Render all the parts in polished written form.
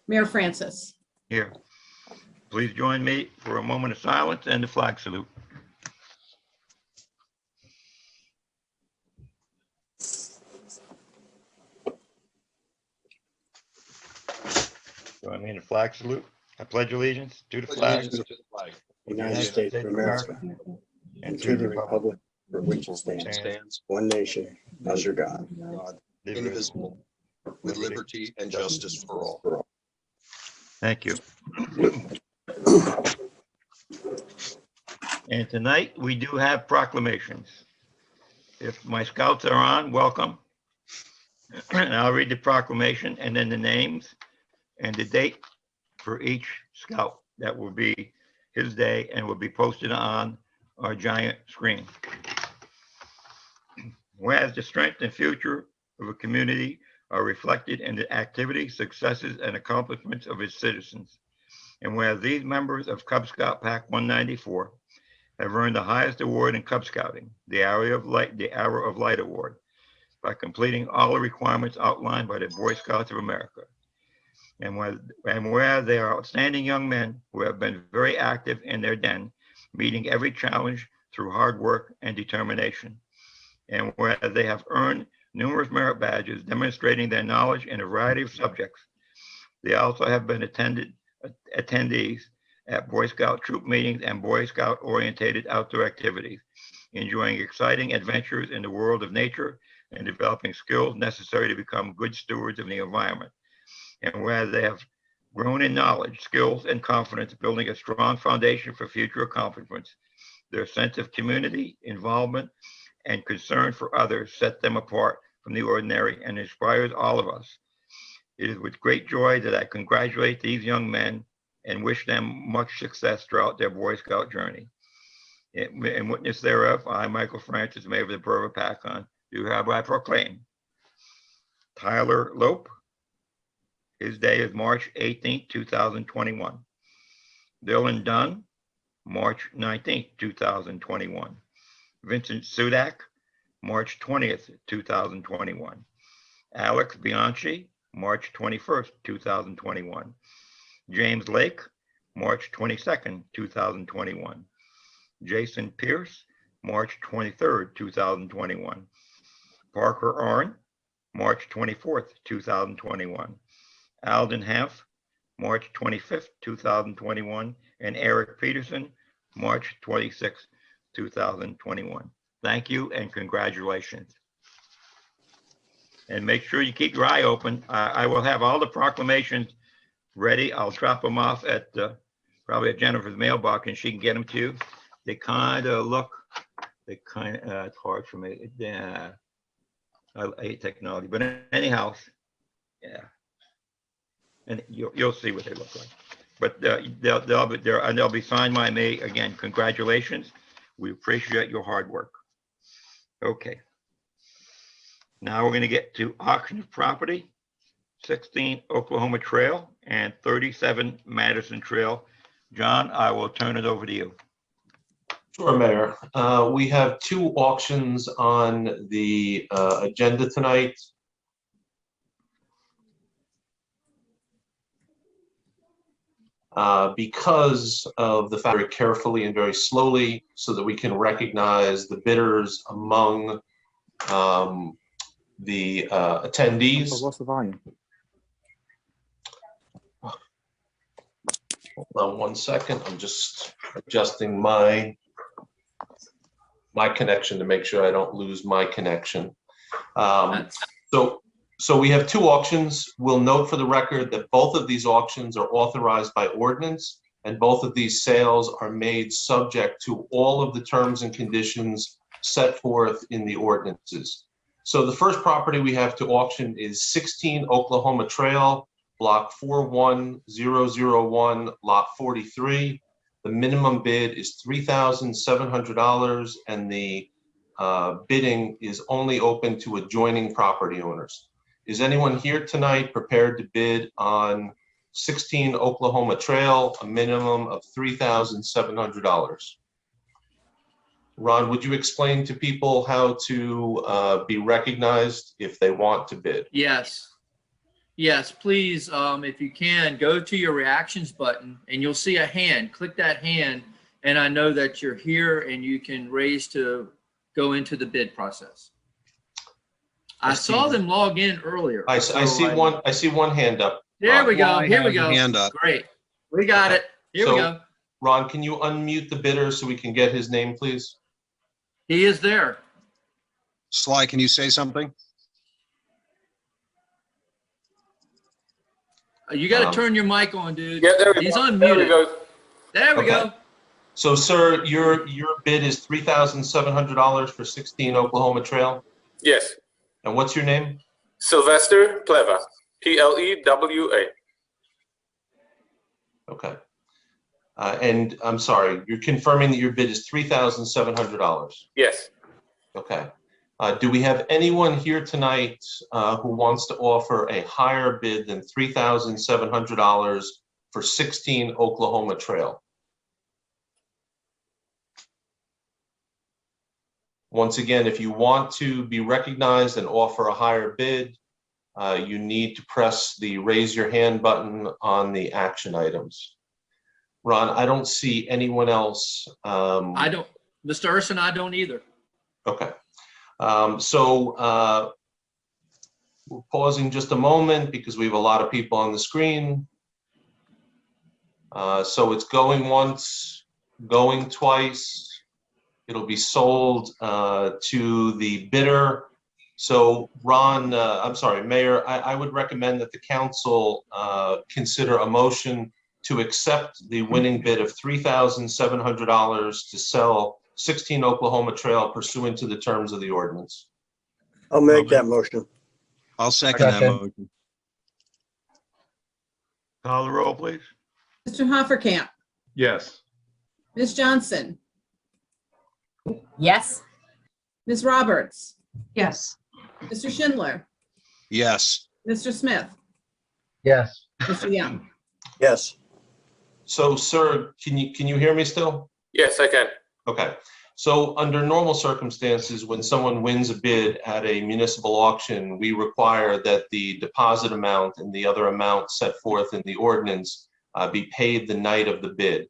Mayor Francis. Here. Please join me for a moment of silence and the flag salute. Join me in the flag salute. I pledge allegiance to the flag of the United States of America, and to the republic for which it stands, one nation, under God, indivisible, with liberty and justice for all. Thank you. And tonight we do have proclamations. If my scouts are on, welcome. And I'll read the proclamation and then the names and the date for each scout. That will be his day and will be posted on our giant screen. Whereas the strength and future of a community are reflected in the activities, successes, and accomplishments of its citizens. And whereas these members of Cub Scout Pack 194 have earned the highest award in Cub Scouting, the Arrow of Light Award, by completing all the requirements outlined by the Boy Scouts of America. And where they are outstanding young men who have been very active in their den, meeting every challenge through hard work and determination. And where they have earned numerous merit badges demonstrating their knowledge in a variety of subjects. They also have been attendees at Boy Scout troop meetings and Boy Scout oriented outdoor activities, enjoying exciting adventures in the world of nature and developing skills necessary to become good stewards of the environment. And where they have grown in knowledge, skills, and confidence, building a strong foundation for future accomplishments. Their sense of community, involvement, and concern for others set them apart from the ordinary and inspires all of us. It is with great joy that I congratulate these young men and wish them much success throughout their Boy Scout journey. In witness thereof, I, Michael Francis, Mayor of the Borough of Hopatcong, do hereby proclaim Tyler Lope. His day is March 18th, 2021. Dylan Dunn, March 19th, 2021. Vincent Sudak, March 20th, 2021. Alex Bianchi, March 21st, 2021. James Lake, March 22nd, 2021. Jason Pierce, March 23rd, 2021. Parker Arn, March 24th, 2021. Alden Hanf, March 25th, 2021, and Eric Peterson, March 26th, 2021. Thank you and congratulations. And make sure you keep your eye open. I will have all the proclamations ready. I'll drop them off at probably at Jennifer's mailbox and she can get them to you. They kind of look, it's hard for me. Yeah, I hate technology, but anyhow, yeah. And you'll see what they look like. But they'll be there and they'll be signed by me. Again, congratulations. We appreciate your hard work. Okay. Now we're going to get to auction of property, 16 Oklahoma Trail and 37 Madison Trail. John, I will turn it over to you. Sure, Mayor. We have two auctions on the agenda tonight. Because of the fact very carefully and very slowly so that we can recognize the bidders among the attendees. What's the volume? Hold on 1 second. I'm just adjusting my connection to make sure I don't lose my connection. So we have two auctions. We'll note for the record that both of these auctions are authorized by ordinance, and both of these sales are made subject to all of the terms and conditions set forth in the ordinances. So the first property we have to auction is 16 Oklahoma Trail, block 41001, lot 43. The minimum bid is $3,700, and the bidding is only open to adjoining property owners. Is anyone here tonight prepared to bid on 16 Oklahoma Trail, a minimum of $3,700? Ron, would you explain to people how to be recognized if they want to bid? Yes. Yes, please, if you can, go to your reactions button and you'll see a hand. Click that hand, and I know that you're here and you can raise to go into the bid process. I saw them log in earlier. I see one hand up. There we go. Why Here we has a go. hand up? Great. We got Okay. it. Here we go. Ron, can you unmute the bidder so we can get his name, please? He is there. Sly, can you say something? You got to turn your mic on, dude. Yeah, there we He's go. unmuted. There we go. There we Okay. go. So, sir, your bid is $3,700 for 16 Oklahoma Trail. Yes. And what's your name? Sylvester Pleva. Plewa. Okay. And I'm sorry, you're confirming that your bid is $3,700. Yes. Okay. Do we have anyone here tonight who wants to offer a higher bid than $3,700 for 16 Oklahoma Trail? Once again, if you want to be recognized and offer a higher bid, you need to press the raise your hand button on the action items. Ron, I don't see anyone else. I don't, Mr. Urson, I don't either. Okay. We're pausing just a moment because we have a lot of people on the screen. So it's going once, going twice. It'll be sold to the bidder. So Ron, I'm sorry, Mayor, I would recommend that the council consider a motion to accept the winning bid of $3,700 to sell 16 Oklahoma Trail pursuant to the terms of the ordinance. I'll make that motion. I'll second that motion. Call the roll, please. Mr. Hoppercamp, Yes. Ms. Johnson, Yes. Ms. Roberts, Yes. Mr. Schindler, Yes. Mr. Smith, Yes. Mr. Young. Yes. So, sir, can you hear me still? Yes, I can. Okay. So under normal circumstances, when someone wins a bid at a municipal auction, we require that the deposit amount and the other amount set forth in the ordinance be paid the night of the bid.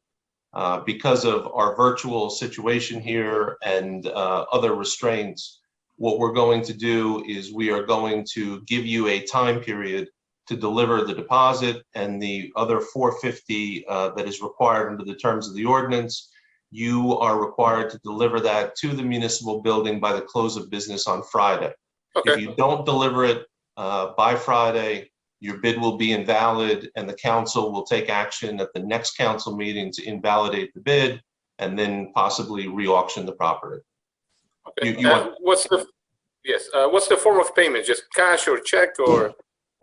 Because of our virtual situation here and other restraints, what we're going to do is we are going to give you a time period to deliver the deposit and the other $450 that is required under the terms of the ordinance. You are required to deliver that to the municipal building by the close of business on Friday. Okay. If you don't deliver it by Friday, your bid will be invalid and the council will take action at the next council meeting to invalidate the bid and then possibly re-auction the property. Okay. You want- What's the form of payment? Just cash or check or?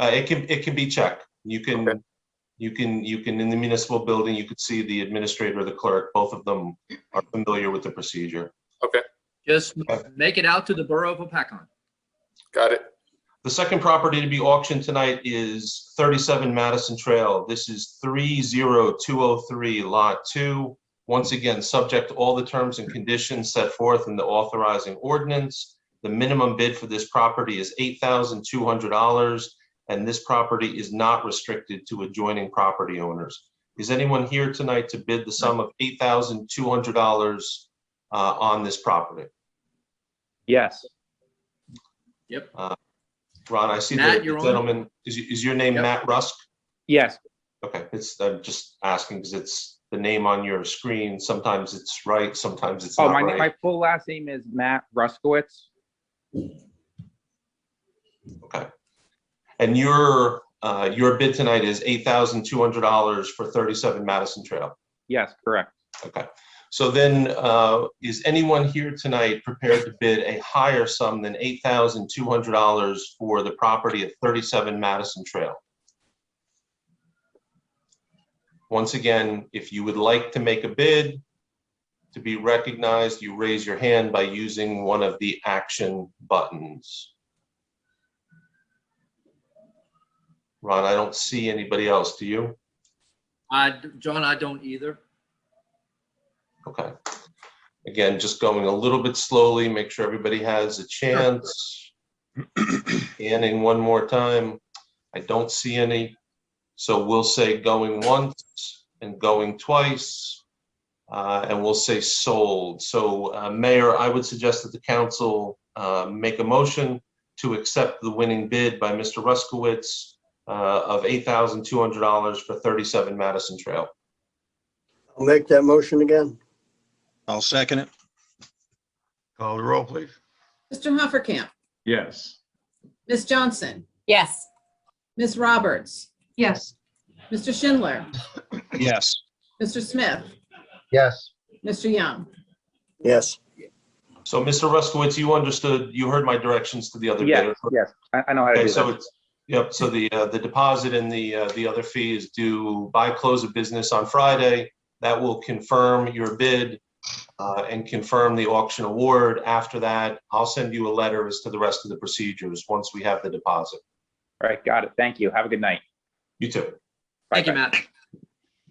It can be check. You can Okay. in the municipal building, you could see the administrator or the clerk. Both of them are familiar with the procedure. Okay. Just make it out to the Borough of Hopatcong. Got it. The second property to be auctioned tonight is 37 Madison Trail. This is 30203 Lot 2. Once again, subject to all the terms and conditions set forth in the authorizing ordinance. The minimum bid for this property is $8,200, and this property is not restricted to adjoining property owners. Is anyone here tonight to bid the sum of $8,200 on this property? Yes. Yep. Ron, I see Matt, the you're on. gentleman, is your name Yep. Matt Rusk? Yes. Okay, I'm just asking because it's the name on your screen. Sometimes it's right, sometimes it's Oh, not my right. full last name is Matt Ruskowitz. Okay. And your bid tonight is $8,200 for 37 Madison Trail. Yes, correct. Okay. So then, is anyone here tonight prepared to bid a higher sum than $8,200 for the property at 37 Madison Trail? Once again, if you would like to make a bid to be recognized, you raise your hand by using one of the action buttons. Ron, I don't see anybody else. Do you? John, I don't either. Okay. Again, just going a little bit slowly, make sure everybody has a chance. Scanning one more time. I don't see any. So we'll say going once and going twice, and we'll say sold. So Mayor, I would suggest that the council make a motion to accept the winning bid by Mr. Ruskowitz of $8,200 for 37 Madison Trail. I'll make that motion again. I'll second it. Call the roll, please. Mr. Hoppercamp, Yes. Ms. Johnson, Yes. Ms. Roberts, Yes. Mr. Schindler, Yes. Mr. Smith, Yes. Mr. Young. Yes. So Mr. Ruskowitz, you understood, you heard my directions to the other Yes, bidder. yes. I know how to Okay, do so that. it's, yep, so the deposit and the other fee is due by close of business on Friday. That will confirm your bid and confirm the auction award. After that, I'll send you a letter as to the rest of the procedures once we have the deposit. All right, got it. Thank you. Have a good night. You too. Thank you, Bye-bye.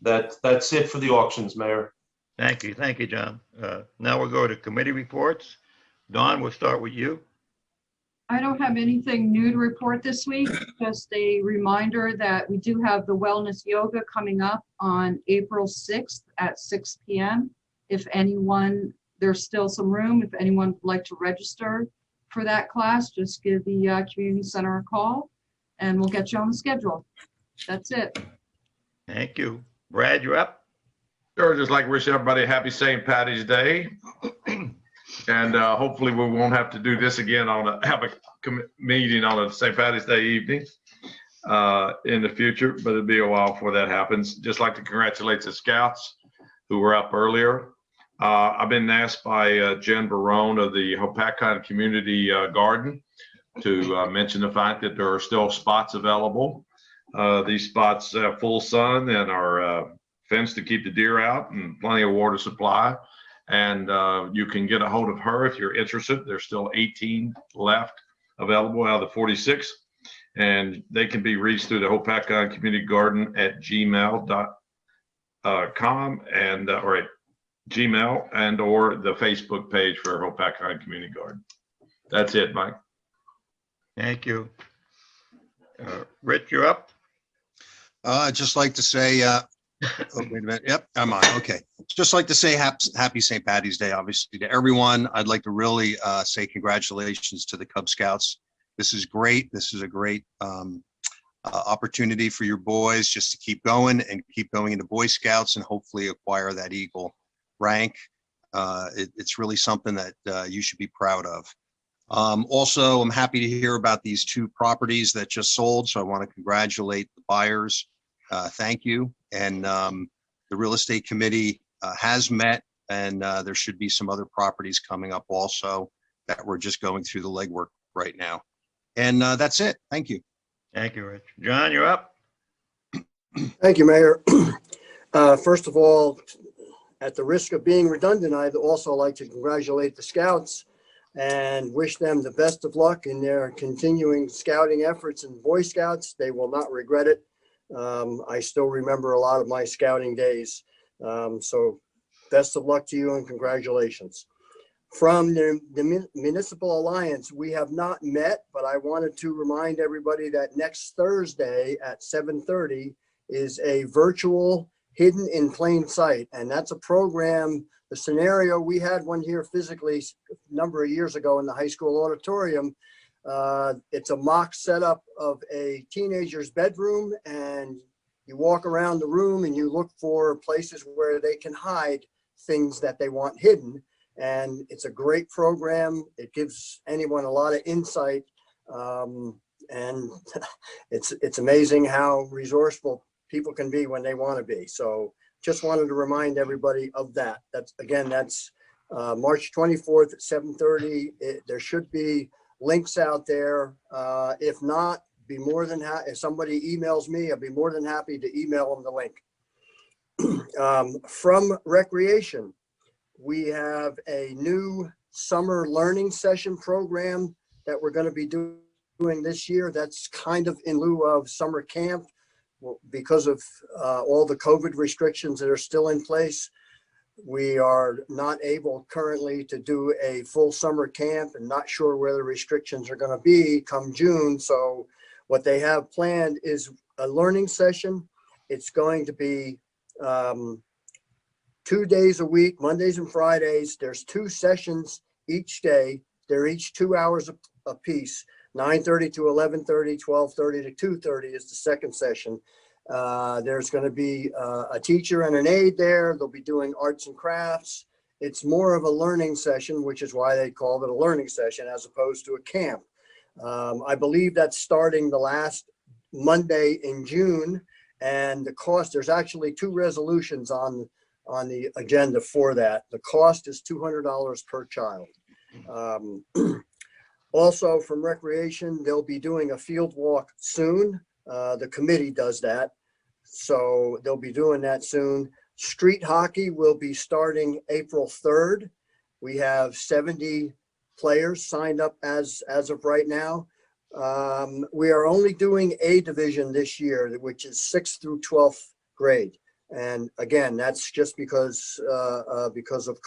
Matt. That's it for the auctions, Mayor. Thank you, John. Now we'll go to committee reports. Dawn, we'll start with you. I don't have anything new to report this week, just a reminder that we do have the wellness yoga coming up on April 6th at 6 p.m. If anyone, there's still some room, if anyone would like to register for that class, just give the community center a call and we'll get you on the schedule. That's it. Thank you. Brad, you're up. Sure, just like to wish everybody a happy St. Patty's Day. And hopefully we won't have to do this again have a meeting on a St. Patty's Day evening in the future, but it'll be a while before that happens. Just like to congratulate the scouts who were up earlier. I've been asked by Jen Barone of the Hopatcong Community Garden to mention the fact that there are still spots available. These spots have full sun and are fenced to keep the deer out and plenty of water supply. And you can get a hold of her if you're interested. There's still 18 left available out of the 46. And they can be reached through the Hopatcong Community Garden at gmail.com and or at Gmail and or the Facebook page for Hopatcong Community Garden. That's it, Mike. Thank you. Rich, you're up. I'd just like to say, oh, wait a minute. Yep, I'm on. Okay. Just like to say happy St. Patty's Day, obviously, to everyone. I'd like to really say congratulations to the Cub Scouts. This is great. This is a great opportunity for your boys just to keep going and keep going into Boy Scouts and hopefully acquire that Eagle rank. It's really something that you should be proud of. Also, I'm happy to hear about these 2 properties that just sold. So I want to congratulate the buyers. Thank you. And the real estate committee has met, and there should be some other properties coming up also that we're just going through the legwork right now. And that's it. Thank you. Thank you, Rich. John, you're up. Thank you, Mayor. First of all, at the risk of being redundant, I'd also like to congratulate the Scouts and wish them the best of luck in their continuing scouting efforts in Boy Scouts. They will not regret it. I still remember a lot of my scouting days. So best of luck to you and congratulations. From the Municipal Alliance, we have not met, but I wanted to remind everybody that next Thursday at 7:30 is a virtual Hidden in Plain Sight. And that's a program, the scenario, we had one here physically a number of years ago in the high school auditorium. It's a mock setup of a teenager's bedroom, and you walk around the room and you look for places where they can hide things that they want hidden. And it's a great program. It gives anyone a lot of insight. And it's amazing how resourceful people can be when they want to be. So just wanted to remind everybody of that. That's March 24th at 7:30. There should be links out there. If not, be more than happy. If somebody emails me, I'll be more than happy to email them the link. From Recreation, we have a new summer learning session program that we're going to be doing this year. That's kind of in lieu of summer camp because of all the COVID restrictions that are still in place. We are not able currently to do a full summer camp and not sure where the restrictions are going to be come June. So What they have planned is a learning session. It's going to be 2 days a week, Mondays and Fridays. There's 2 sessions each day. They're each 2 hours a piece, 9:30 to 11:30, 12:30 to 2:30 is the second session. There's going to be a teacher and an aide there. They'll be doing arts and crafts. It's more of a learning session, which is why they called it a learning session as opposed to a camp. I believe that's starting the last Monday in June, and the cost, there's actually 2 resolutions on the agenda for that. The cost is $200 per child. Also from recreation, they'll be doing a field walk soon. The committee does that. So they'll be doing that soon. Street hockey will be starting April 3rd. We have 70 players signed up as of right now. We are only doing A division this year, which is 6th through 12th grade. And again, that's just because of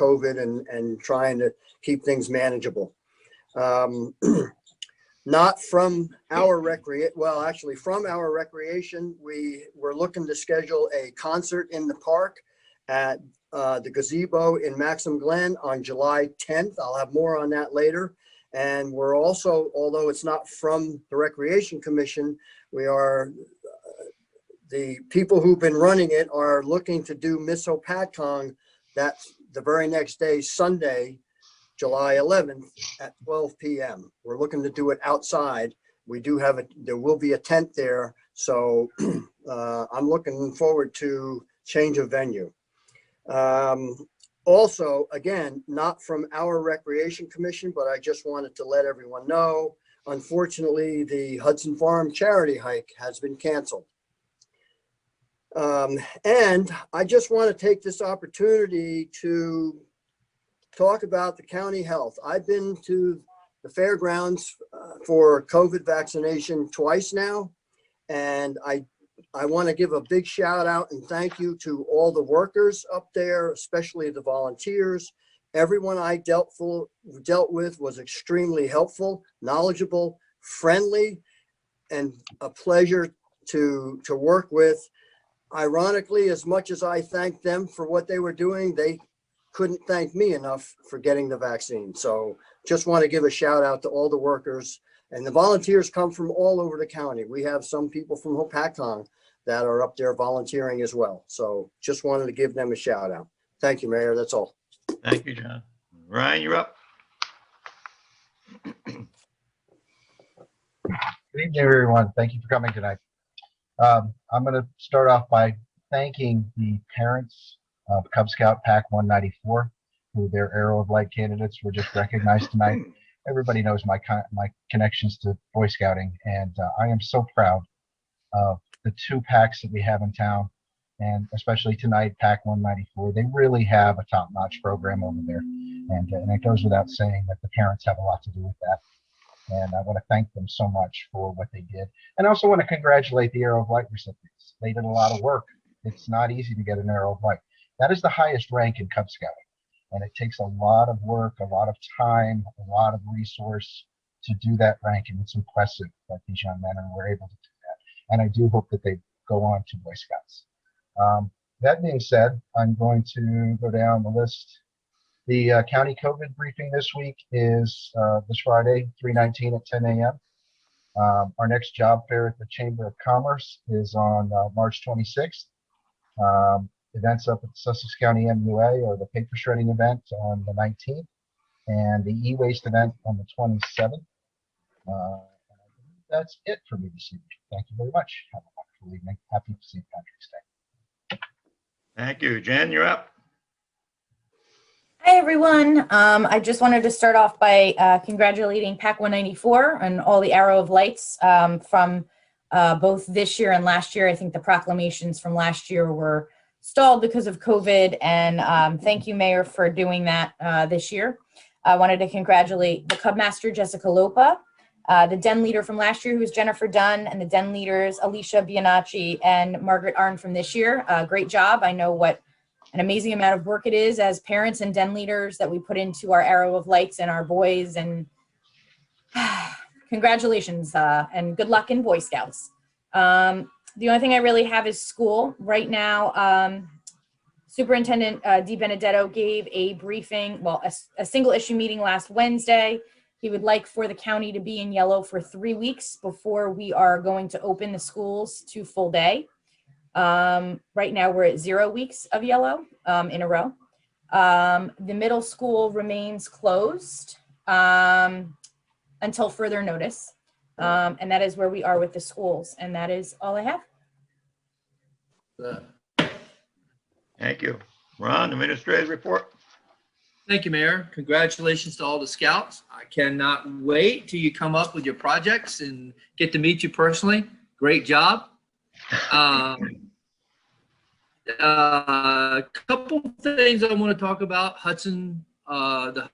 COVID and trying to keep things manageable. Not from our from our recreation, we're looking to schedule a concert in the park at the gazebo in Maxim Glen on July 10th. I'll have more on that later. And we're also, although it's not from the Recreation Commission, the people who've been running it are looking to do Miss Hopatcong that's the very next day, Sunday, July 11th at 12 p.m. We're looking to do it outside. We do have there will be a tent there. So I'm looking forward to change of venue. Also, again, not from our Recreation Commission, but I just wanted to let everyone know, unfortunately, the Hudson Farm charity hike has been canceled. And I just want to take this opportunity to talk about the county health. I've been to the fairgrounds for COVID vaccination twice now, and I want to give a big shout out and thank you to all the workers up there, especially the volunteers. Everyone I dealt with was extremely helpful, knowledgeable, friendly, and a pleasure to work with. Ironically, as much as I thanked them for what they were doing, they couldn't thank me enough for getting the vaccine. So just want to give a shout out to all the workers, and the volunteers come from all over the county. We have some people from Hopatcong that are up there volunteering as well. So just wanted to give them a shout out. Thank you, Mayor. That's all. Thank you, John. Ryan, you're up. Good evening, everyone. Thank you for coming tonight. I'm going to start off by thanking the parents of Cub Scout Pack 194, who their Arrow of Light candidates were just recognized tonight. Everybody knows my connections to Boy Scouting, and I am so proud of the 2 packs that we have in town, and especially tonight, Pack 194. They really have a top-notch program over there, and it goes without saying that the parents have a lot to do with that. And I want to thank them so much for what they did. And I also want to congratulate the Arrow of Light recipients. They did a lot of work. It's not easy to get an Arrow of Light. That is the highest rank in Cub Scouting. And it takes a lot of work, a lot of time, a lot of resource to do that rank. And it's impressive that these young men were able to do that. And I do hope that they go on to Boy Scouts. That being said, I'm going to go down the list. The county COVID briefing this week is this Friday, 3/19 at 10 a.m. Our next job fair at the Chamber of Commerce is on March 26th. Events up at the Sussex County MUA or the paper shredding event on the 19th, and the e-waste event on the 27th. That's it for me this evening. Thank you very much. Have a wonderful evening. Happy St. Patrick's Day. Thank you. Jen, you're up. Hi, everyone. I just wanted to start off by congratulating Pack 194 and all the Arrow of Lights from both this year and last year. I think the proclamations from last year were stalled because of COVID, and thank you, Mayor, for doing that this year. I wanted to congratulate the Cub Master, Jessica Lopa, the Den leader from last year, who was Jennifer Dunn, and the Den leaders, Alicia Bianacci and Margaret Arn from this year. Great job. I know what an amazing amount of work it is as parents and Den leaders that we put into our Arrow of Lights and our boys, and congratulations and good luck in Boy Scouts. The only thing I really have is school. Right now, Superintendent Di Benedetto gave a briefing, well, a single issue meeting last Wednesday. He would like for the county to be in yellow for 3 weeks before we are going to open the schools to full day. Right now we're at 0 weeks of yellow in a row. The middle school remains closed until further notice. And that is where we are with the schools. And that is all I have. Thank you. Ron, administrative report. Thank you, Mayor. Congratulations to all the scouts. I cannot wait till you come up with your projects and get to meet you personally. Great job. Couple things I want to talk about. Hudson, the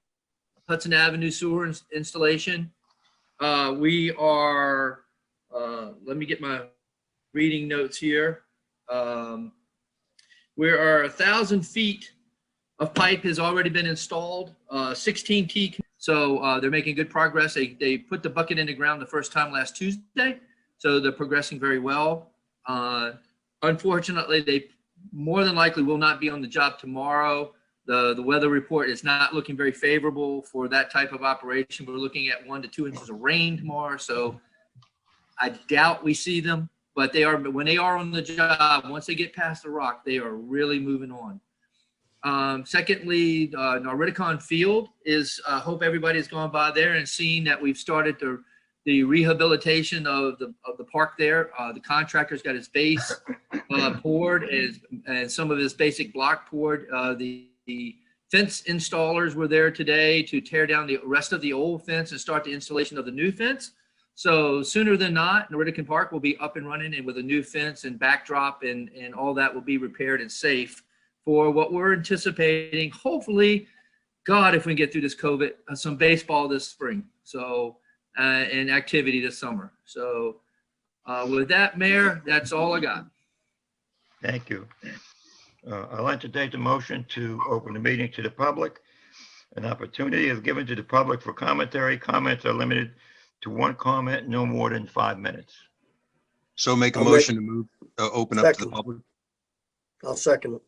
Hudson Avenue sewer installation. We are, let me get my reading notes here. We are 1,000 feet of pipe has already been installed, 16 key. So they're making good progress. They put the bucket in the ground the first time last Tuesday. So they're progressing very well. Unfortunately, they more than likely will not be on the job tomorrow. The weather report is not looking very favorable for that type of operation. We're looking at 1 to 2 inches of rain tomorrow. So I doubt we see them, but they are, when they are on the job, once they get past the rock, they are really moving on. Secondly, Noriticon Field is, I hope everybody's gone by there and seen that we've started the rehabilitation of the park there. The contractor's got his base poured and some of his basic block poured. The fence installers were there today to tear down the rest of the old fence and start the installation of the new fence. So sooner than not, Noriticon Park will be up and running and with a new fence and backdrop and all that will be repaired and safe for what we're anticipating. Hopefully, God, if we can get through this COVID, some baseball this spring. So, and activity this summer. So with that, Mayor, that's all I got. Thank you. I'd like to take the motion to open the meeting to the public. An opportunity is given to the public for commentary. Comments are limited to 1 comment, no more than 5 minutes. So make a I'll motion to move, open up to the Second. public. I'll second it.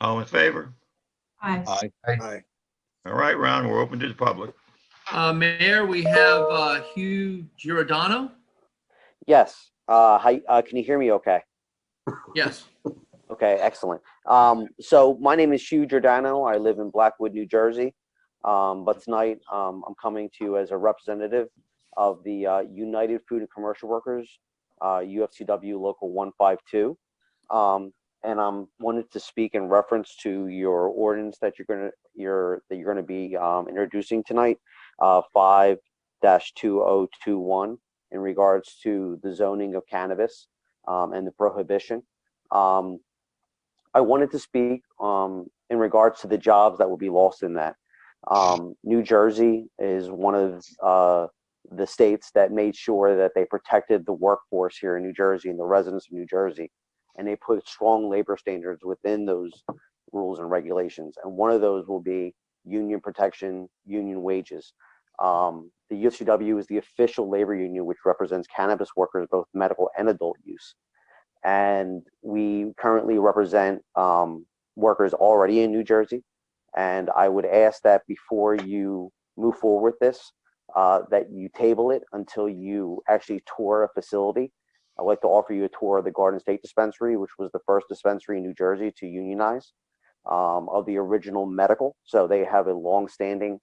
All in favor? Aye. Aye. Aye. All right, Ron, we're open to the public. Mayor, we have Hugh Giordano. Yes. Hi, can you hear me okay? Yes. Okay, excellent. So my name is Hugh Giordano. I live in Blackwood, New Jersey. But tonight I'm coming to you as a representative of the United Food and Commercial Workers, UFCW Local 152. And I'm wanted to speak in reference to your ordinance that you're going to be introducing tonight, 5-2021, in regards to the zoning of cannabis and the prohibition. I wanted to speak in regards to the jobs that will be lost in that. New Jersey is one of the states that made sure that they protected the workforce here in New Jersey and the residents of New Jersey. And they put strong labor standards within those rules and regulations. And one of those will be union protection, union wages. The UFCW is the official labor union, which represents cannabis workers, both medical and adult use. And we currently represent workers already in New Jersey. And I would ask that before you move forward with this, that you table it until you actually tour a facility. I'd like to offer you a tour of the Garden State Dispensary, which was the first dispensary in New Jersey to unionize, of the original medical. So they have a long-standing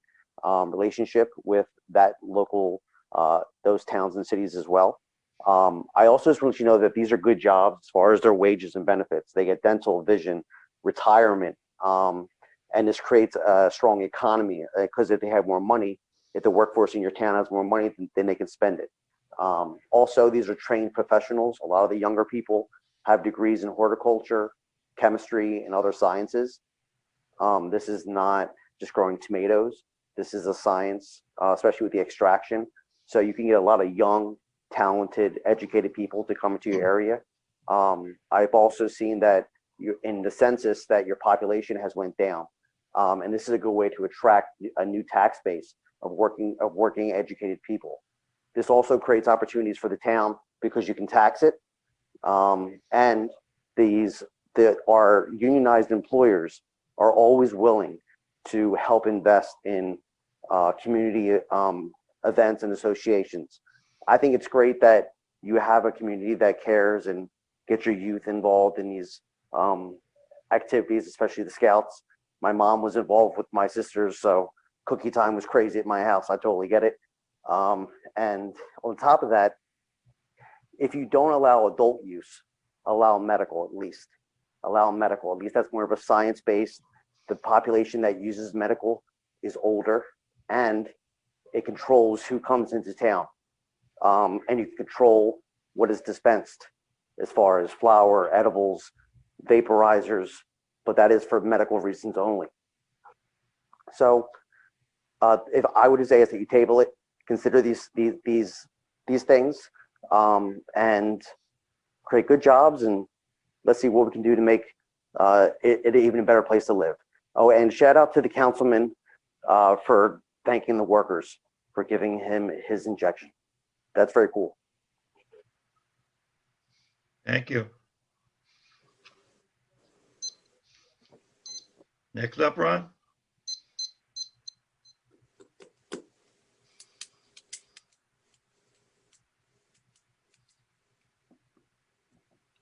relationship with that local, those towns and cities as well. I also just want you to know that these are good jobs as far as their wages and benefits. They get dental, vision, retirement, and this creates a strong economy because if they have more money, if the workforce in your town has more money, then they can spend it. Also, these are trained professionals. A lot of the younger people have degrees in horticulture, chemistry, and other sciences. This is not just growing tomatoes. This is a science, especially with the extraction. So you can get a lot of young, talented, educated people to come into your area. I've also seen that in the census that your population has went down. And this is a good way to attract a new tax base of working educated people. This also creates opportunities for the town because you can tax it. And our unionized employers are always willing to help invest in community events and associations. I think it's great that you have a community that cares and get your youth involved in these activities, especially the Scouts. My mom was involved with my sisters, so cookie time was crazy at my house. I totally get it. And on top of that, if you don't allow adult use, allow medical at least. Allow medical, at least that's more of a science-based. The population that uses medical is older, and it controls who comes into town. And you can control what is dispensed as far as flour, edibles, vaporizers, but that is for medical reasons only. So if I would say is that you table it, consider these things, and create good jobs, and let's see what we can do to make it an even better place to live. Oh, and shout out to the councilman for thanking the workers for giving him his injection. That's very cool. Thank you. Next up, Ron.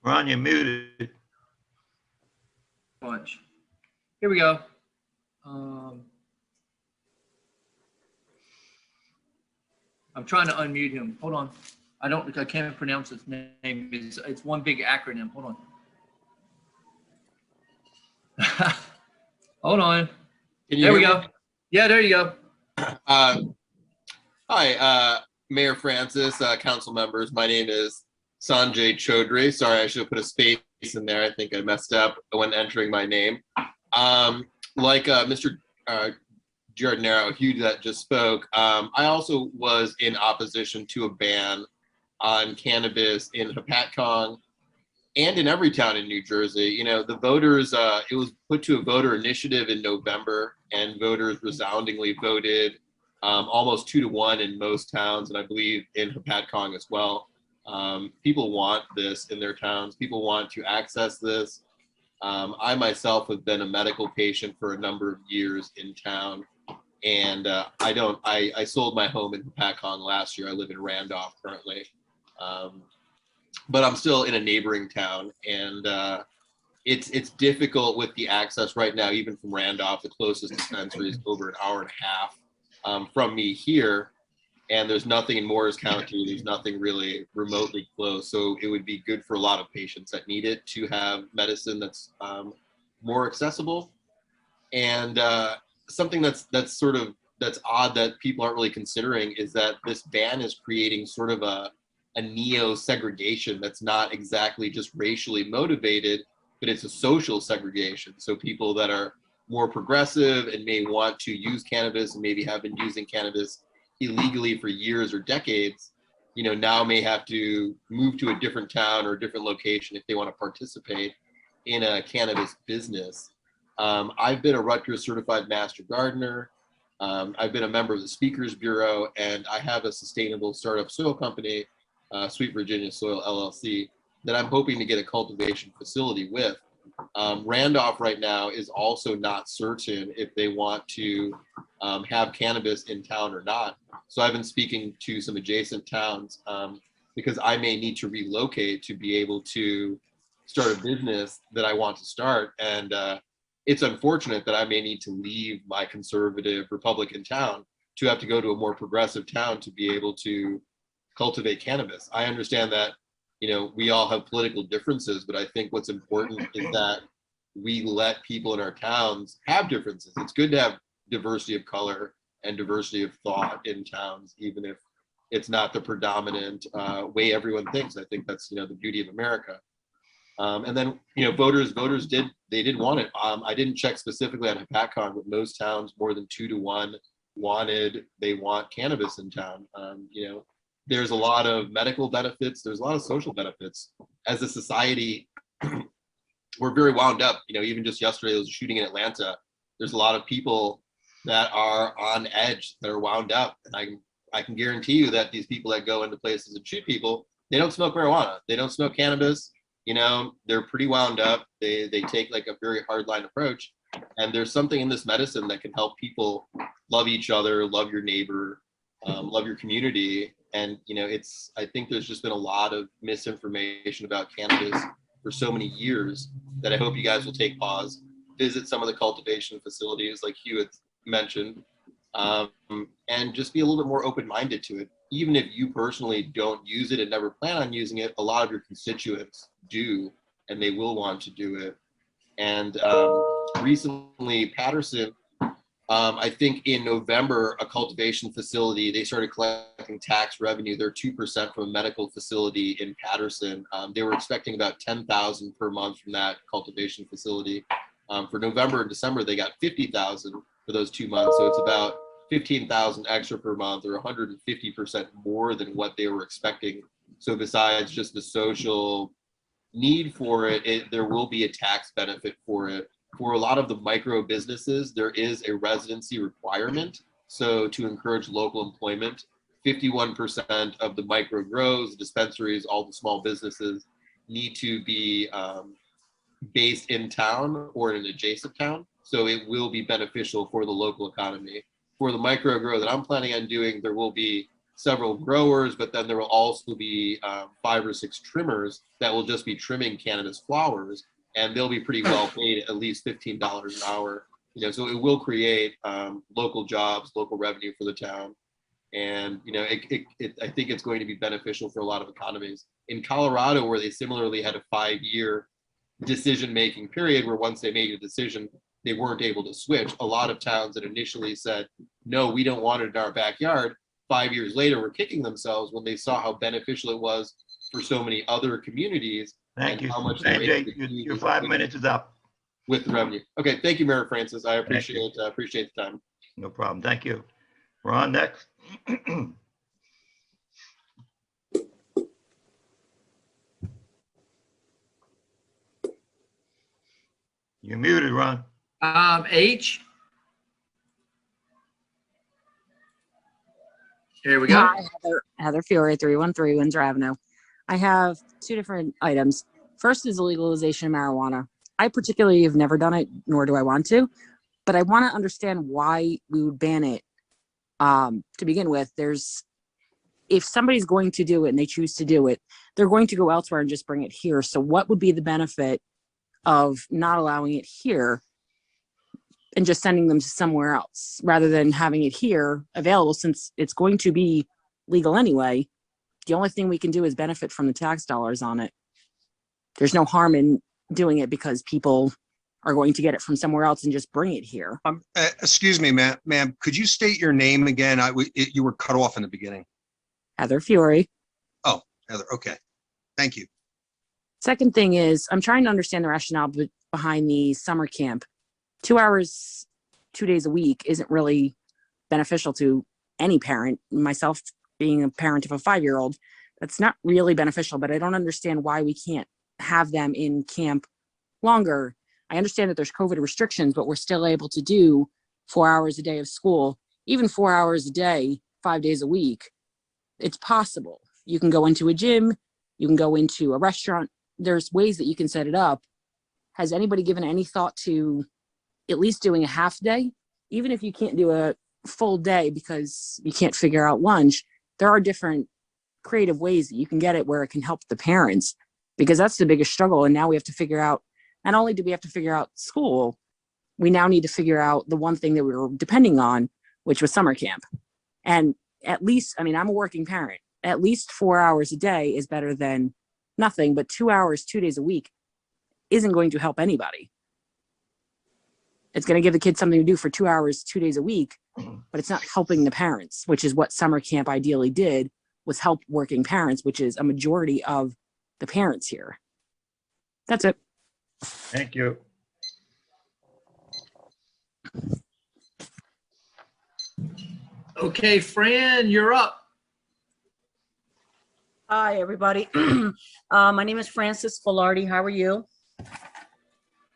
Ron, you're muted. Bunch. Here we go. I'm trying to unmute him. Hold on. I can't pronounce his name. It's one big acronym. Hold on. Hold on. There we go. Yeah, there you go. Hi, Mayor Francis, council members. My name is Sanjay Chaudhry. Sorry, I should have put a space in there. I think I messed up when entering my name. Like Mr. Giardinero, Hugh that just spoke, I also was in opposition to a ban on cannabis in Hopatcong and in every town in New Jersey. You know, the voters, it was put to a voter initiative in November, and voters resoundingly voted almost 2-to-1 in most towns, and I believe in Hopatcong as well. People want this in their towns. People want to access this. I myself have been a medical patient for a number of years in town, and I sold my home in Hopatcong last year. I live in Randolph currently, but I'm still in a neighboring town, and it's difficult with the access right now. Even from Randolph, the closest dispensary is over an hour and a half from me here. And there's nothing in Morris County. There's nothing really remotely close. So it would be good for a lot of patients that need it to have medicine that's more accessible. And something that's odd that people aren't really considering is that this ban is creating sort of a neo-segregation that's not exactly just racially motivated, but it's a social segregation. So people that are more progressive and may want to use cannabis and maybe have been using cannabis illegally for years or decades, you know, now may have to move to a different town or a different location if they want to participate in a cannabis business. I've been a Rutgers certified master gardener. I've been a member of the Speakers Bureau, and I have a sustainable startup soil company, Sweet Virginia Soil LLC, that I'm hoping to get a cultivation facility with. Randolph right now is also not certain if they want to have cannabis in town or not. So I've been speaking to some adjacent towns because I may need to relocate to be able to start a business that I want to start. And it's unfortunate that I may need to leave my conservative Republican town to have to go to a more progressive town to be able to cultivate cannabis. I understand that, you know, we all have political differences, but I think what's important is that we let people in our towns have differences. It's good to have diversity of color and diversity of thought in towns, even if it's not the predominant way everyone thinks. I think that's, you know, the beauty of America. And then, you know, voters did want it. I didn't check specifically on Hopatcong, but most towns, more than 2-to-1, they want cannabis in town. You know, there's a lot of medical benefits. There's a lot of social benefits. As a society, we're very wound up. You know, even just yesterday, there was a shooting in Atlanta. There's a lot of people that are on edge, that are wound up. And I can guarantee you that these people that go into places and shoot people, they don't smoke marijuana. They don't smoke cannabis. You know, they're pretty wound up. They take like a very hardline approach. And there's something in this medicine that can help people love each other, love your neighbor, love your community. And, you know, I think there's just been a lot of misinformation about cannabis for so many years that I hope you guys will take pause, visit some of the cultivation facilities like Hugh had mentioned, and just be a little bit more open-minded to it. Even if you personally don't use it and never plan on using it, a lot of your constituents do, and they will want to do it. And recently, Patterson, I think in November, a cultivation facility, they started collecting tax revenue. They're 2% from a medical facility in Patterson. They were expecting about $10,000 per month from that cultivation facility. For November and December, they got $50,000 for those 2 months. So it's about $15,000 extra per month, or 150% more than what they were expecting. So besides just the social need for it, there will be a tax benefit for it. For a lot of the micro businesses, there is a residency requirement. So to encourage local employment, 51% of the micro grows, dispensaries, all the small businesses need to be based in town or in an adjacent town. So it will be beneficial for the local economy. For the micro grow that I'm planning on doing, there will be several growers, but then there will also be 5 or 6 trimmers that will just be trimming cannabis flowers, and they'll be pretty well paid, at least $15 an hour. You know, so it will create local jobs, local revenue for the town, and you know, I think it's going to be beneficial for a lot of economies. In Colorado, where they similarly had a 5-year decision-making period, where once they made a decision, they weren't able to switch. A lot of towns that initially said, no, we don't want it in our backyard, 5 years later were kicking themselves when they saw how beneficial it was for so many other communities. Thank you. How much Sanjay, your 5 minutes is up. With the revenue. Okay, thank you, Mayor Francis. I appreciate the time. No problem. Thank you. Ron, next. You're muted, Ron. H. Here we go. Hi, Heather Fiore, 313 Windsor Avenue. I have 2 different items. First is the legalization of marijuana. I particularly have never done it, nor do I want to, but I want to understand why we would ban it. To begin with, if somebody's going to do it and they choose to do it, they're going to go elsewhere and just bring it here. So what would be the benefit of not allowing it here and just sending them to somewhere else rather than having it here available, since it's going to be legal anyway? The only thing we can do is benefit from the tax dollars on it. There's no harm in doing it because people are going to get it from somewhere else and just bring it here. Excuse me, ma'am, could you state your name again? You were cut off in the beginning. Heather Fiore. Oh, Heather, okay. Thank you. Second thing is, I'm trying to understand the rationale behind the summer camp. 2 hours, 2 days a week isn't really beneficial to any parent. Myself being a parent of a 5-year-old, that's not really beneficial, but I don't understand why we can't have them in camp longer. I understand that there's COVID restrictions, but we're still able to do 4 hours a day of school, even 4 hours a day, 5 days a week. It's possible. You can go into a gym, you can go into a restaurant. There's ways that you can set it up. Has anybody given any thought to at least doing a half day? Even if you can't do a full day because you can't figure out lunch, there are different creative ways that you can get it where it can help the parents, because that's the biggest struggle. And now we have to figure out, not only do we have to figure out school, we now need to figure out the one thing that we were depending on, which was summer camp. And at least, I mean, I'm a working parent, at least 4 hours a day is better than nothing, but 2 hours, 2 days a week isn't going to help anybody. It's going to give the kids something to do for 2 hours, 2 days a week, but it's not helping the parents, which is what summer camp ideally did, was help working parents, which is a majority of the parents here. That's it. Thank you. Okay, Fran, you're up. Hi, everybody. My name is Frances Filardi. How are you?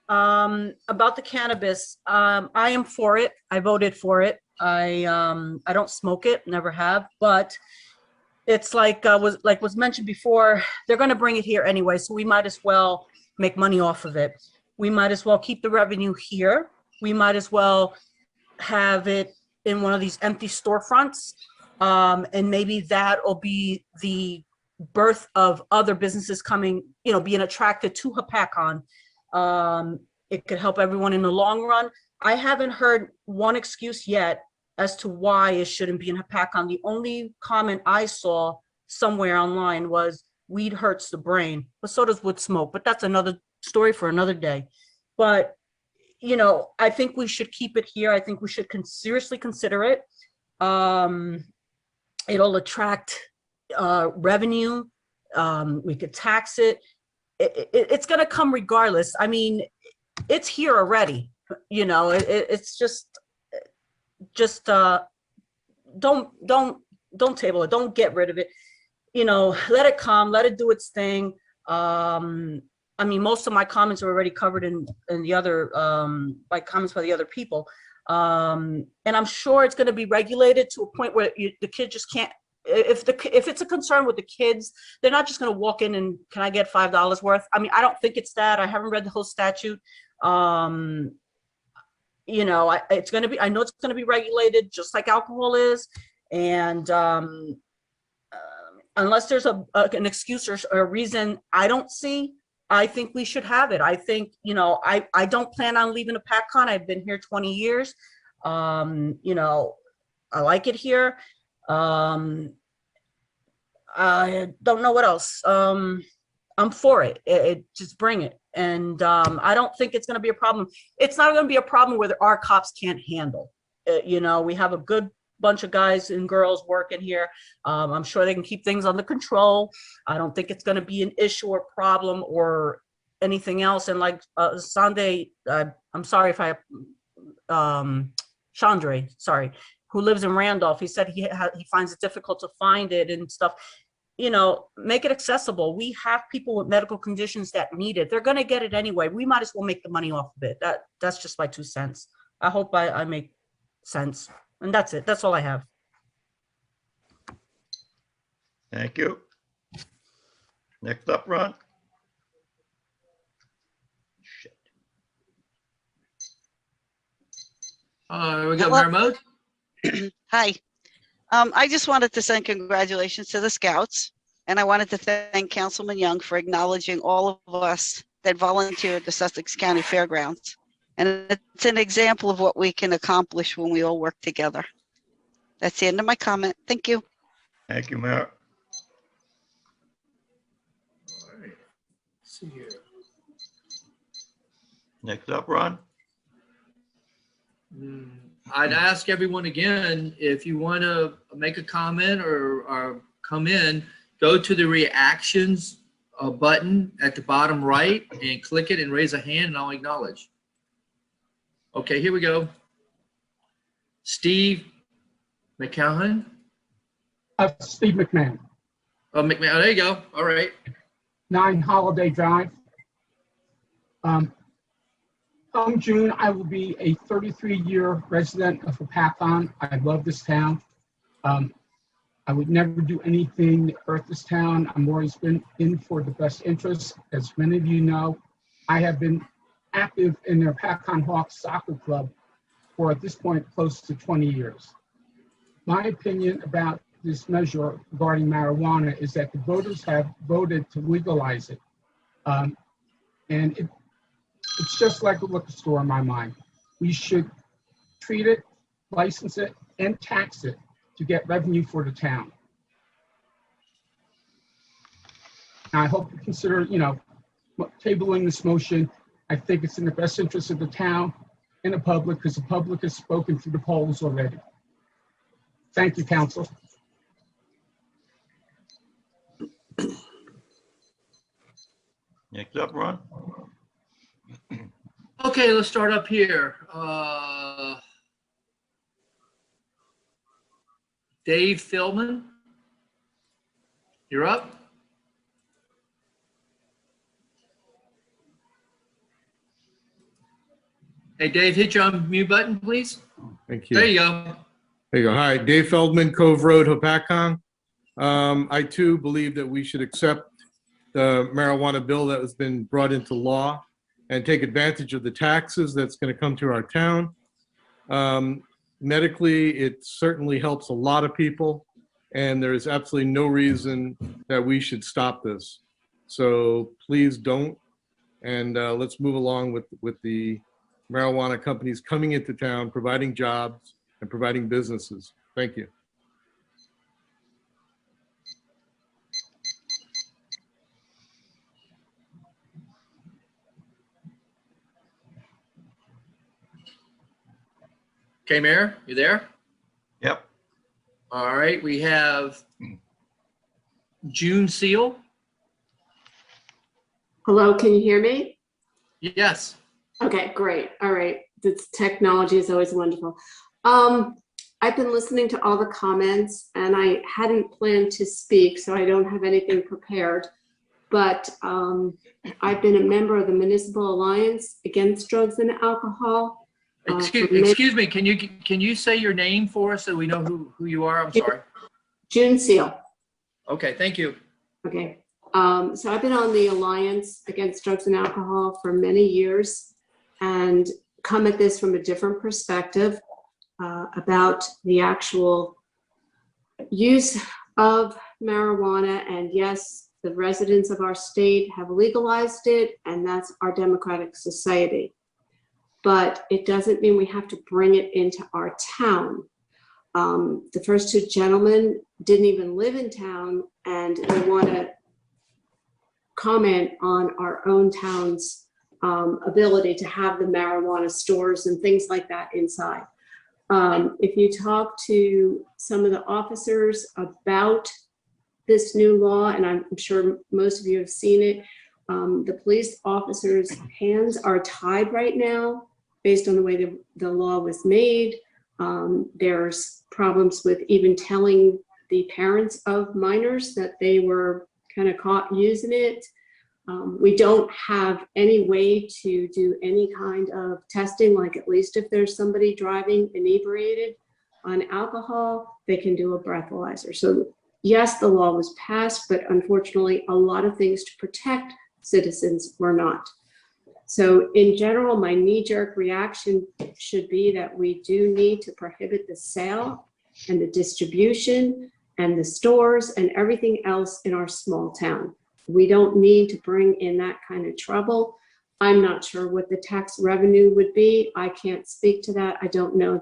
About the cannabis, I am for it. I voted for it. I don't smoke it, never have, but it's like was mentioned before, they're going to bring it here anyway, so we might as well make money off of it. We might as well keep the revenue here. We might as well have it in one of these empty storefronts, and maybe that'll be the birth of other businesses coming, being attracted to Hopatcong. It could help everyone in the long run. I haven't heard one excuse yet as to why it shouldn't be in Hopatcong. The only comment I saw somewhere online was weed hurts the brain, but so does wood smoke. But that's another story for another day. But, I think we should keep it here. I think we should seriously consider it. It'll attract revenue. We could tax it. It's going to come regardless. I mean, it's here already. It's just don't table it. Don't get rid of it. Let it come. Let it do its thing. I mean, most of my comments are already covered in the other by comments by the other people. And I'm sure it's going to be regulated to a point where the kid just can't. If it's a concern with the kids, they're not just going to walk in and, can I get $5 worth? I mean, I don't think it's that. I haven't read the whole statute. It's going to be, I know it's going to be regulated just like alcohol is. And unless there's an excuse or a reason I don't see, I think we should have it. I think, I don't plan on leaving Hopatcong. I've been here 20 years. I like it here. I don't know what else. I'm for it. Just bring it. And I don't think it's going to be a problem. It's not going to be a problem where our cops can't handle. We have a good bunch of guys and girls working here. I'm sure they can keep things under control. I don't think it's going to be an issue or problem or anything else. And like Sunday, I'm sorry if I, Chandra, sorry, who lives in Randolph, he said he finds it difficult to find it and stuff. Make it accessible. We have people with medical conditions that need it. They're going to get it anyway. We might as well make the money off of it. That's just my 2 cents. I hope I make sense. And that's it. That's all I have. Thank you. Next up, Ron. Shit. We got Mayor Mode. Hi. I just wanted to send congratulations to the Scouts, and I wanted to thank Councilman Young for acknowledging all of us that volunteer at the Sussex County Fairgrounds. And it's an example of what we can accomplish when we all work together. That's the end of my comment. Thank you. Thank you, Mayor. All right. Let's see here. Next up, Ron. I'd ask everyone again, if you want to make a comment or come in, go to the reactions button at the bottom right and click it and raise a hand and I'll acknowledge. Okay, here we go. Steve McCallum. Steve McMahon. Oh, McMahon. Oh, there you go. All right. 9 Holiday Drive. Come June, I will be a 33-year resident of Hopatcong. I love this town. I would never do anything to hurt this town. I'm always been in for the best interests. As many of you know, I have been active in the Hopatcong Hawks Soccer Club for, at this point, close to 20 years. My opinion about this measure regarding marijuana is that the voters have voted to legalize it. And it's just like a liquor store in my mind. We should treat it, license it, and tax it to get revenue for the town. And I hope you consider, tabling this motion. I think it's in the best interest of the town and the public, because the public has spoken through the polls already. Thank you, Council. Next up, Ron. Okay, let's start up here. Dave Philman, you're up. Hey, Dave, hit your mute button, please. Thank you. There you go. There you go. Hi, Dave Feldman, Cove Road, Hopatcong. I too believe that we should accept the marijuana bill that has been brought into law and take advantage of the taxes that's going to come to our town. Medically, it certainly helps a lot of people, and there is absolutely no reason that we should stop this. So please don't, and let's move along with the marijuana companies coming into town, providing jobs and providing businesses. Thank you. Okay, Mayor, you there? Yep. All right, we have June Seal. Hello, can you hear me? Yes. Okay, great. All right. This technology is always wonderful. I've been listening to all the comments and I hadn't planned to speak, so I don't have anything prepared. But I've been a member of the Municipal Alliance Against Drugs and Alcohol. Excuse me, can you say your name for us so we know who you are? I'm sorry. June Seal. Okay, thank you. Okay. So I've been on the Alliance Against Drugs and Alcohol for many years and come at this from a different perspective about the actual use of marijuana. And yes, the residents of our state have legalized it, and that's our democratic society. But it doesn't mean we have to bring it into our town. The first two gentlemen didn't even live in town, and they want to comment on our own town's ability to have the marijuana stores and things like that inside. If you talk to some of the officers about this new law, and I'm sure most of you have seen it, the police officers' hands are tied right now based on the way the law was made. There's problems with even telling the parents of minors that they were kind of caught using it. We don't have any way to do any kind of testing, like at least if there's somebody driving inebriated on alcohol, they can do a breathalyzer. So yes, the law was passed, but unfortunately, a lot of things to protect citizens were not. So in general, my knee-jerk reaction should be that we do need to prohibit the sale and the distribution and the stores and everything else in our small town. We don't need to bring in that kind of trouble. I'm not sure what the tax revenue would be. I can't speak to that. I don't know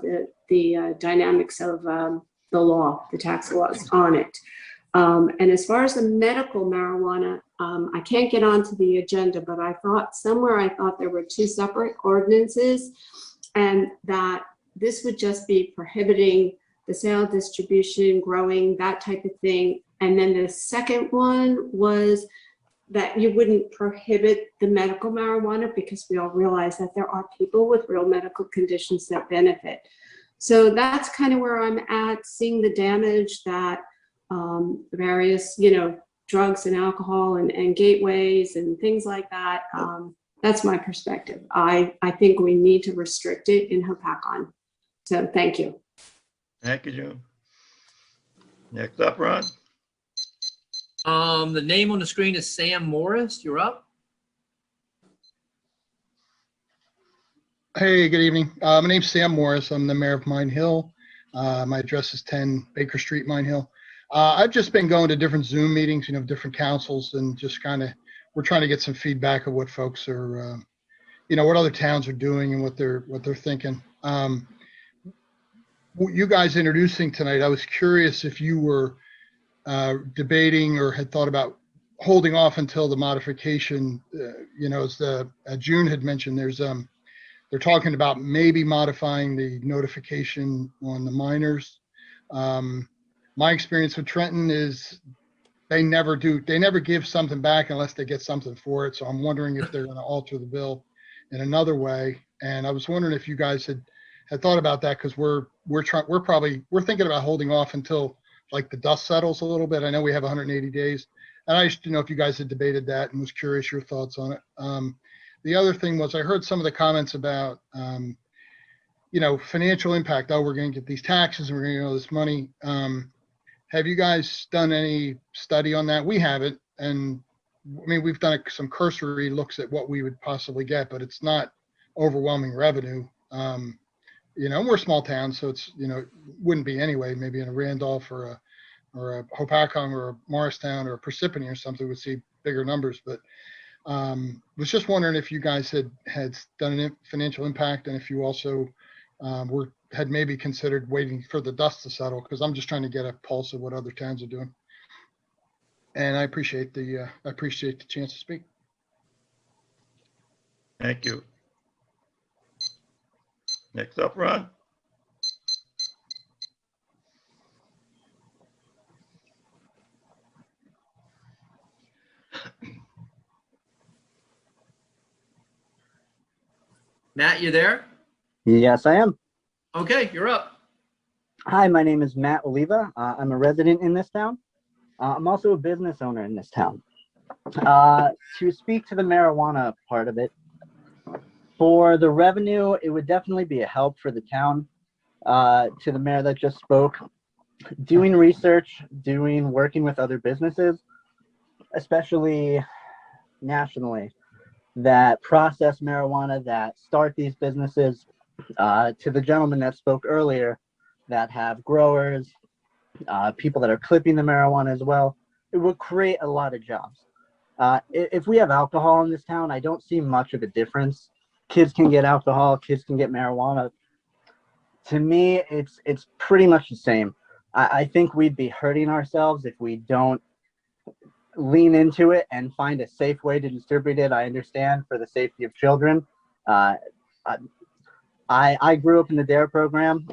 the dynamics of the law, the tax laws on it. And as far as the medical marijuana, I can't get onto the agenda, but I thought there were two separate ordinances, and that this would just be prohibiting the sale, distribution, growing, that type of thing. And then the second one was that you wouldn't prohibit the medical marijuana, because we all realize that there are people with real medical conditions that benefit. So that's kind of where I'm at, seeing the damage that various, drugs and alcohol and gateways and things like that. That's my perspective. I think we need to restrict it in Hopatcong. So thank you. Thank you, June. Next up, Ron. The name on the screen is Sam Morris. You're up. Hey, good evening. My name's Sam Morris. I'm the mayor of Mine Hill. My address is 10 Baker Street, Mine Hill. I've just been going to different Zoom meetings, different councils, and just we're trying to get some feedback of what folks are, what other towns are doing and what they're thinking. You guys introducing tonight, I was curious if you were debating or had thought about holding off until the modification, as June had mentioned, they're talking about maybe modifying the notification on the minors. My experience with Trenton is they never give something back unless they get something for it. So I'm wondering if they're going to alter the bill in another way. And I was wondering if you guys had thought about that, because we're thinking about holding off until like the dust settles a little bit. I know we have 180 days, and I just didn't know if you guys had debated that and was curious your thoughts on it. The other thing was I heard some of the comments about financial impact. Oh, we're going to get these taxes and we're going to get all this money. Have you guys done any study on that? We haven't. And I mean, we've done some cursory looks at what we would possibly get, but it's not overwhelming revenue. We're a small town, so it's, wouldn't be anyway, maybe in a Randolph or a Hopatcong or a Morristown or a Parsippany or something would see bigger numbers. But was just wondering if you guys had done a financial impact, and if you also had maybe considered waiting for the dust to settle, because I'm just trying to get a pulse of what other towns are doing. And I appreciate the chance to speak. Thank you. Next up, Ron. Matt, you there? Yes, I am. Okay, you're up. Hi, my name is Matt Oliva. I'm a resident in this town. I'm also a business owner in this town. To speak to the marijuana part of it, for the revenue, it would definitely be a help for the town. To the mayor that just spoke, doing research, working with other businesses, especially nationally, that process marijuana, that start these businesses, to the gentleman that spoke earlier, that have growers, people that are clipping the marijuana as well. It will create a lot of jobs. If we have alcohol in this town, I don't see much of a difference. Kids can get alcohol, kids can get marijuana. To me, it's pretty much the same. I think we'd be hurting ourselves if we don't lean into it and find a safe way to distribute it. I understand for the safety of children. I grew up in the DARE program.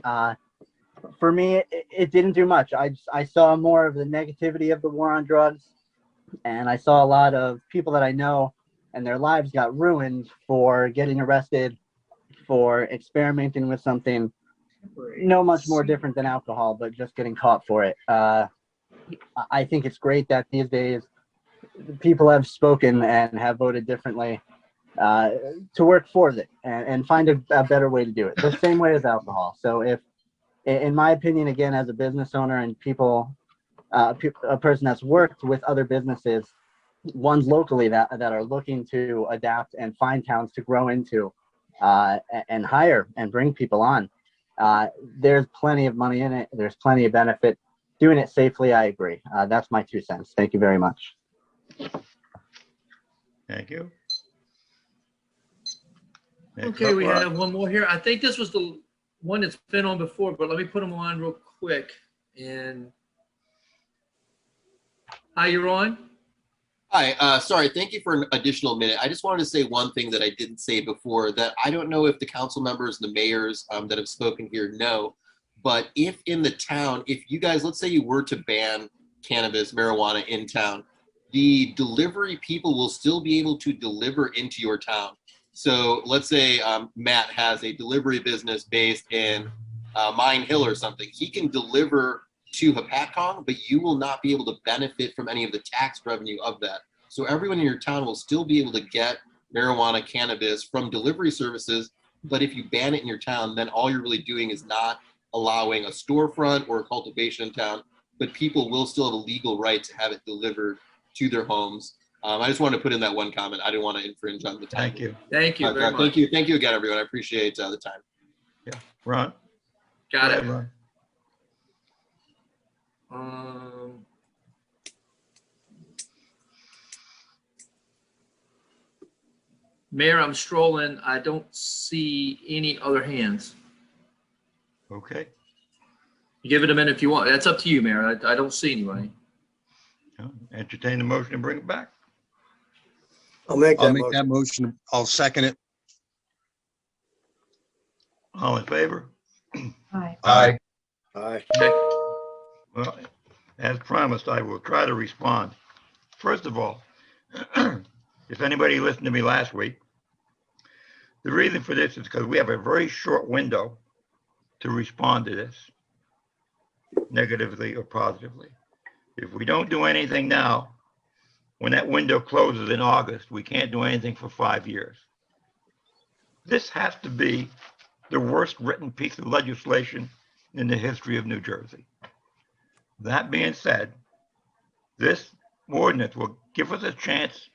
For me, it didn't do much. I saw more of the negativity of the war on drugs, and I saw a lot of people that I know and their lives got ruined for getting arrested, for experimenting with something no much more different than alcohol, but just getting caught for it. I think it's great that these days people have spoken and have voted differently to work for it and find a better way to do it, the same way as alcohol. So if, in my opinion, again, as a business owner and a person that's worked with other businesses, ones locally that are looking to adapt and find towns to grow into and hire and bring people on, there's plenty of money in it. There's plenty of benefit. Doing it safely, I agree. That's my 2 cents. Thank you very much. Thank you. Okay, we have one more here. I think this was the one that's been on before, but let me put them on real quick. And hi, you're on. Hi, sorry, thank you for an additional minute. I just wanted to say one thing that I didn't say before, that I don't know if the council members and the mayors that have spoken here know, but if in the town, if you guys, let's say you were to ban cannabis, marijuana in town, the delivery people will still be able to deliver into your town. So let's say Matt has a delivery business based in Mine Hill or something. He can deliver to Hopatcong, but you will not be able to benefit from any of the tax revenue of that. So everyone in your town will still be able to get marijuana, cannabis from delivery services. But if you ban it in your town, then all you're really doing is not allowing a storefront or a cultivation in town, but people will still have a legal right to have it delivered to their homes. I just wanted to put in that one comment. I didn't want to infringe on the time. Thank you. Thank you very much. Thank you. Thank you again, everyone. I appreciate the time. Yeah, Ron. Got it. Ron. Mayor, I'm strolling. I don't see any other hands. Okay. Give it a minute if you want. That's up to you, Mayor. I don't see anybody. Entertain the motion and bring it back. I'll make I'll make that motion. I'll second it. All in favor? Aye. Aye. Aye. Well, as promised, I will try to respond. First of all, if anybody listened to me last week, the reason for this is because we have a very short window to respond to this, negatively or positively. If we don't do anything now, when that window closes in August, we can't do anything for 5 years. This has to be the worst written piece of legislation in the history of New Jersey. That being said, this ordinance will give us a chance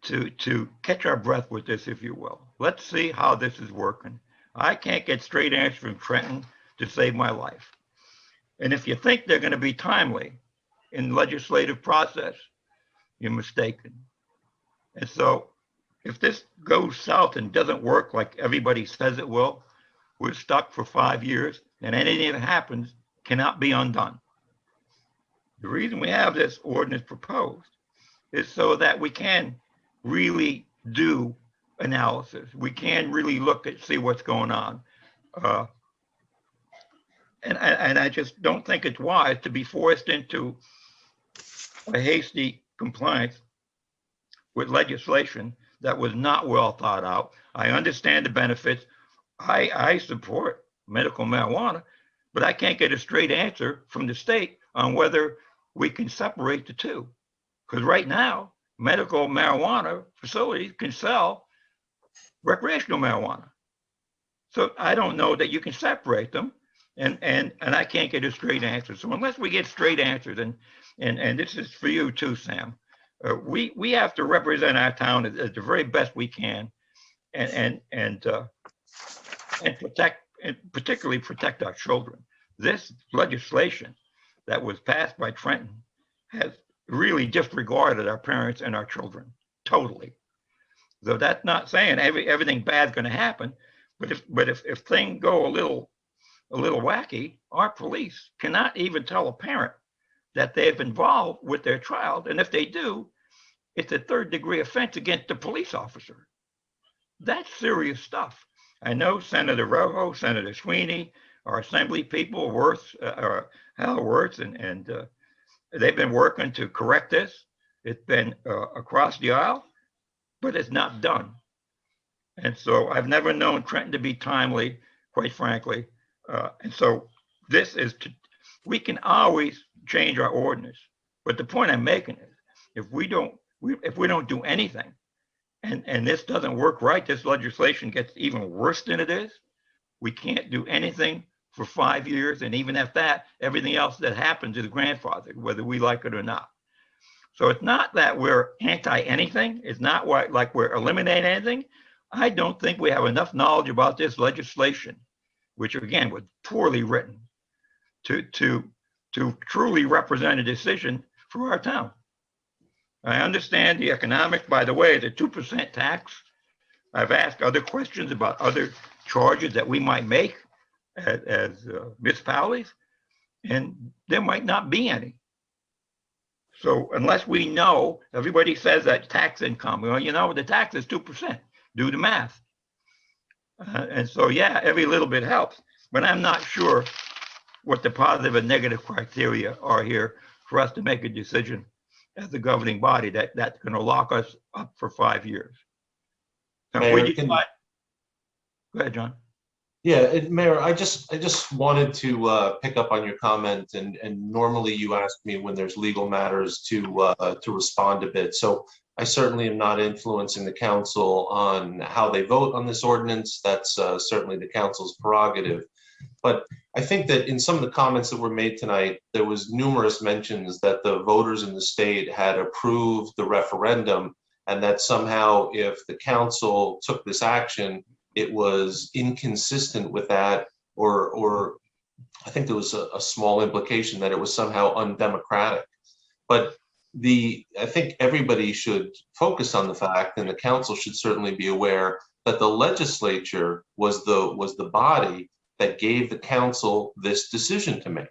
to catch our breath with this, if you will. Let's see how this is working. I can't get straight answers from Trenton to save my life. And if you think they're going to be timely in the legislative process, you're mistaken. And so if this goes south and doesn't work like everybody says it will, we're stuck for 5 years, and anything that happens cannot be undone. The reason we have this ordinance proposed is so that we can really do analysis. We can really look at, see what's going on. And I just don't think it's wise to be forced into a hasty compliance with legislation that was not well thought out. I understand the benefits. I support medical marijuana, but I can't get a straight answer from the state on whether we can separate the two. Because right now, medical marijuana facilities can sell recreational marijuana. So I don't know that you can separate them, and I can't get a straight answer. So unless we get straight answers, and this is for you too, Sam, we have to represent our town as the very best we can, and protect, and particularly protect our children. This legislation that was passed by Trenton has really disregarded our parents and our children totally. So that's not saying everything bad's going to happen, but if things go a little wacky, our police cannot even tell a parent that they've involved with their child, and if they do, it's a third-degree offense against the police officer. That's serious stuff. I know Senator Rojo, Senator Sweeney, our assembly people, Hal Wirtz, and they've been working to correct this. It's been across the aisle, but it's not done. And so I've never known Trenton to be timely, quite frankly. And so this is we can always change our ordinance. But the point I'm making is if we don't do anything, and this doesn't work right, this legislation gets even worse than it is, we can't do anything for 5 years. And even at that, everything else that happens is grandfathered, whether we like it or not. So it's not that we're anti anything. It's not like we're eliminating anything. I don't think we have enough knowledge about this legislation, which again was poorly written, to truly represent a decision for our town. I understand the economic, by the way, the 2% tax. I've asked other questions about other charges that we might make as municipalities, and there might not be any. So unless we know, everybody says that tax income, well, you know, the tax is 2%, do the math. And so, yeah, every little bit helps, but I'm not sure what the positive and negative criteria are here for us to make a decision as the governing body that's going to lock us up for 5 years. So Mayor, go ahead, John. Yeah, Mayor, I just wanted to pick up on your comment, and normally you ask me when there's legal matters to respond a bit. So I certainly am not influencing the council on how they vote on this ordinance. That's certainly the council's prerogative. But I think that in some of the comments that were made tonight, there was numerous mentions that the voters in the state had approved the referendum, and that somehow if the council took this action, it was inconsistent with that, or I think there was a small implication that it was somehow undemocratic. But I think everybody should focus on the fact, and the council should certainly be aware, that the legislature was the body that gave the council this decision to make.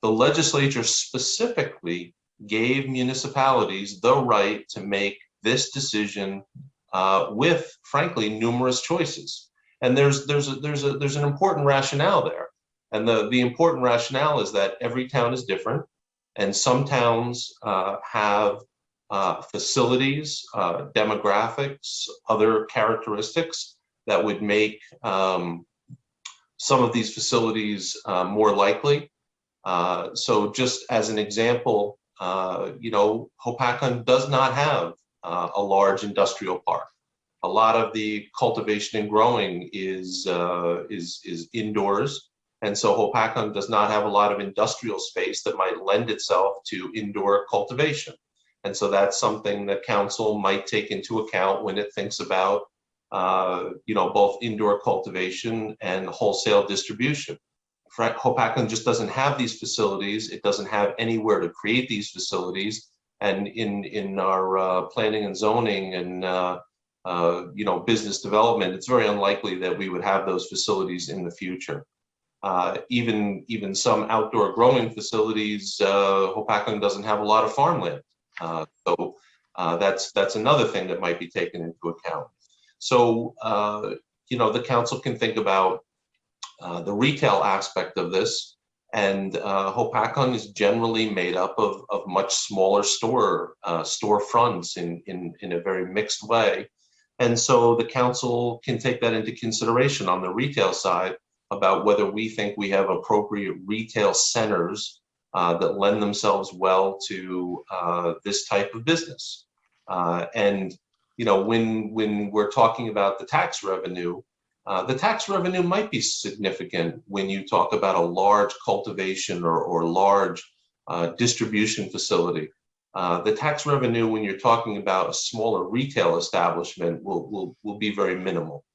The legislature specifically gave municipalities the right to make this decision with, frankly, numerous choices. And there's an important rationale there. And the important rationale is that every town is different, and some towns have facilities, demographics, other characteristics that would make some of these facilities more likely. So just as an example, Hopatcong does not have a large industrial park. A lot of the cultivation and growing is indoors. And so Hopatcong does not have a lot of industrial space that might lend itself to indoor cultivation. And so that's something that council might take into account when it thinks about, both indoor cultivation and wholesale distribution. Hopatcong just doesn't have these facilities. It doesn't have anywhere to create these facilities. And in our planning and zoning and business development, it's very unlikely that we would have those facilities in the future. Even some outdoor growing facilities, Hopatcong doesn't have a lot of farmland. So that's another thing that might be taken into account. So, the council can think about the retail aspect of this, and Hopatcong is generally made up of much smaller storefronts in a very mixed way. And so the council can take that into consideration on the retail side about whether we think we have appropriate retail centers that lend themselves well to this type of business. When we're talking about the tax revenue might be significant when you talk about a large cultivation or large distribution facility. The tax revenue, when you're talking about a smaller retail establishment, will be very minimal.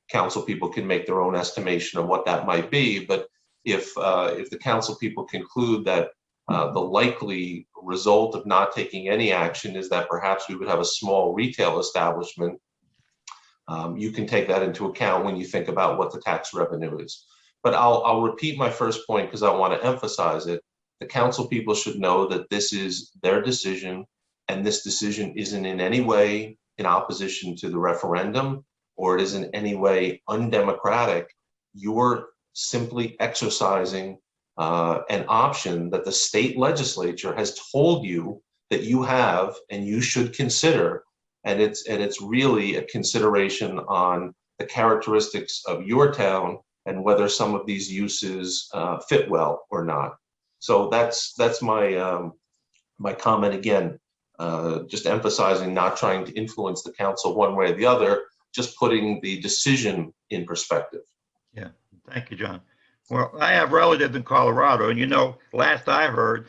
Council people can make their own estimation of what that might be, but if the council people conclude that the likely result of not taking any action is that perhaps we would have a small retail establishment, you can take that into account when you think about what the tax revenue is. But I'll repeat my first point because I want to emphasize it. The council people should know that this is their decision, and this decision isn't in any way in opposition to the referendum, or it is in any way undemocratic. You're simply exercising an option that the state legislature has told you that you have and you should consider. And it's really a consideration on the characteristics of your town and whether some of these uses fit well or not. So that's my my comment again, just emphasizing not trying to influence the council one way or the other, just putting the decision in perspective. Yeah, thank you, John. Well, I have relatives in Colorado, and last I heard,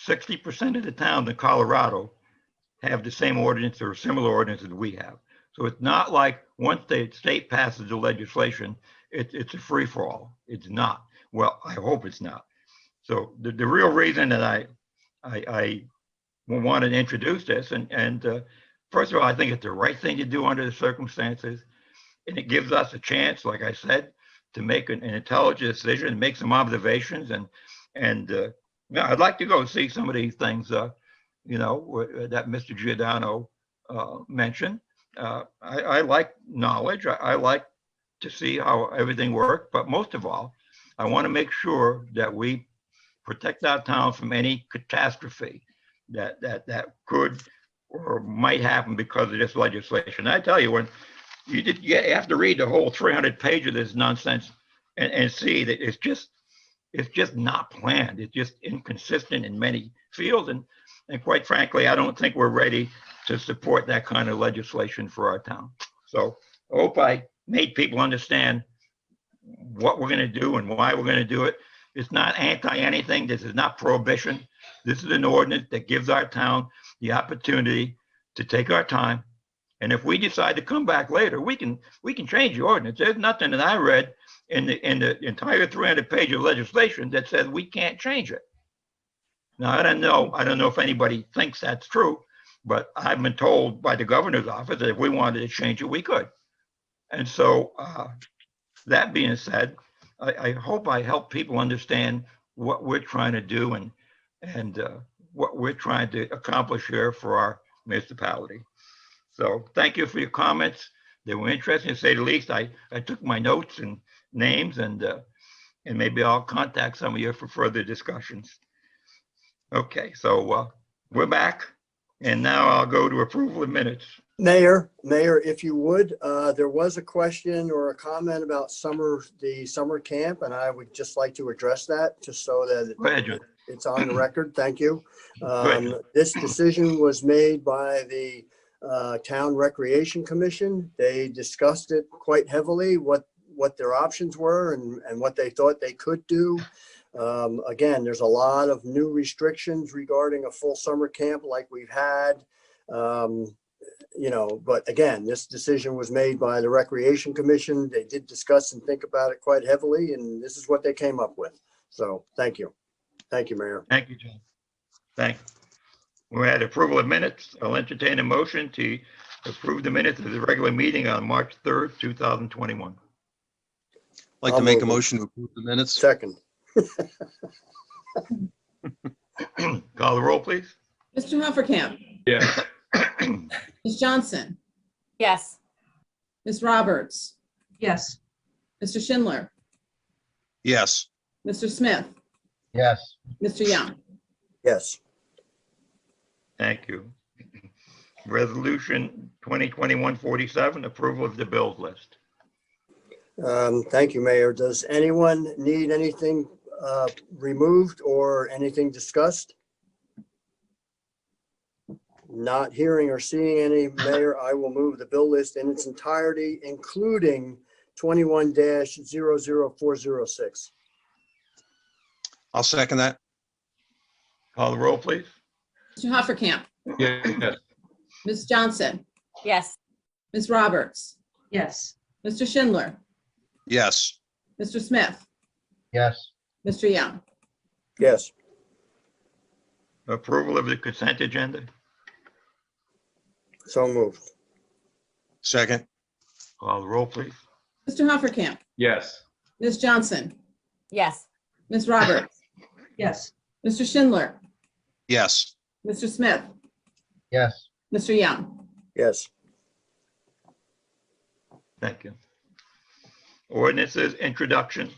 60% of the towns in Colorado have the same ordinance or similar ordinance that we have. So it's not like once the state passes the legislation, it's a free-for-all. It's not. Well, I hope it's not. So the real reason that I wanted to introduce this, and first of all, I think it's the right thing to do under the circumstances, and it gives us a chance, like I said, to make an intelligent decision, make some observations, and I'd like to go see some of these things, that Mr. Giordano mentioned. I like knowledge. I like to see how everything works, but most of all, I want to make sure that we protect our town from any catastrophe that could or might happen because of this legislation. I tell you, when you have to read the whole 300 pages of this nonsense and see that it's just not planned. It's just inconsistent in many fields. And quite frankly, I don't think we're ready to support that kind of legislation for our town. So I hope I made people understand what we're going to do and why we're going to do it. It's not anti-anything. This is not prohibition. This is an ordinance that gives our town the opportunity to take our time. And if we decide to come back later, we can change the ordinance. There's nothing that I read in the entire 300 page of legislation that says we can't change it. Now, I don't know if anybody thinks that's true, but I've been told by the governor's office that if we wanted to change it, we could. And so that being said, I hope I help people understand what we're trying to do and what we're trying to accomplish here for our municipality. So thank you for your comments. They were interesting, to say the least. I took my notes and names, and maybe I'll contact some of you for further discussions. Okay, so we're back, and now I'll go to approval of minutes. Mayor, if you would, there was a question or a comment about the summer camp, and I would just like to address that, just so that it's on the record. Thank you. This decision was made by the Town Recreation Commission. They discussed it quite heavily, what their options were and what they thought they could do. Again, there's a lot of new restrictions regarding a full summer camp like we've had. But again, this decision was made by the Recreation Commission. They did discuss and think about it quite heavily, and this is what they came up with. So thank you. Thank you, Mayor. Thank you, John. Thank you. We're at approval of minutes. I'll entertain a motion to approve the minutes of the regular meeting on March 3rd, 2021. I'd like to make a motion to approve the minutes. Second. Call the roll, please. Mr. Hoppercamp, Yes. Ms. Johnson, Yes. Ms. Roberts, Yes. Mr. Schindler, Yes. Mr. Smith, Yes. Mr. Young. Yes. Thank you. Resolution 2021-47, approval of the bills list. Thank you, Mayor. Does anyone need anything removed or anything discussed? Not hearing or seeing any, Mayor, I will move the bill list in its entirety, including 21-00406. I'll second that. Call the roll, please. Mr. Hoppercamp, Yes. Ms. Johnson, Yes. Ms. Roberts, Yes. Mr. Schindler, Yes. Mr. Smith, Yes. Mr. Young. Yes. Approval of the consent agenda. So moved. Second. Call the roll, please. Mr. Hoppercamp, Yes. Ms. Johnson, Yes. Ms. Roberts, Yes. Mr. Schindler, Yes. Mr. Smith, Yes. Mr. Young. Yes. Thank you. Ordinances, introduction.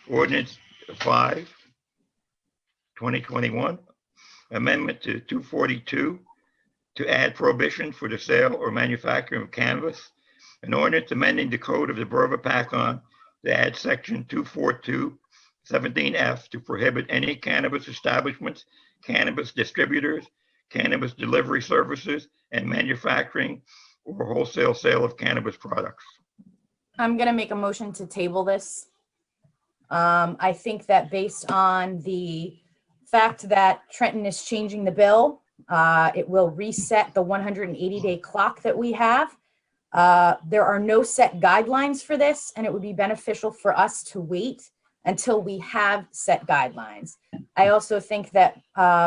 Ordinance 5, 2021, amendment to 242 to add prohibition for the sale or manufacturing of cannabis. An ordinance amending the code of the Borough of Hopatcong to add section 242-17F to prohibit any cannabis establishments, cannabis distributors, cannabis delivery services, and manufacturing or wholesale sale of cannabis products. I'm gonna make a motion to table this. I think that based on the fact that Trenton is changing the bill, it will reset the 180-day clock that we have. There are no set guidelines for this, and it would be beneficial for us to wait until we have set guidelines. I also think that,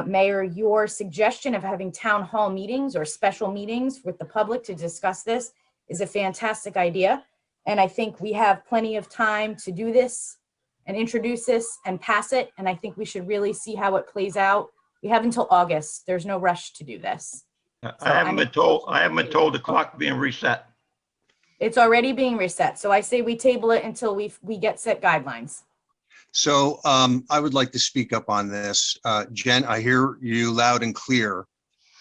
Mayor, your suggestion of having town hall meetings or special meetings with the public to discuss this is a fantastic idea. And I think we have plenty of time to do this and introduce this and pass it. And I think we should really see how it plays out. We have until August. There's no rush to do this. I haven't been told the clock being reset. It's already being reset. So I say we table it until we get set guidelines. So I would like to speak up on this. Jen, I hear you loud and clear.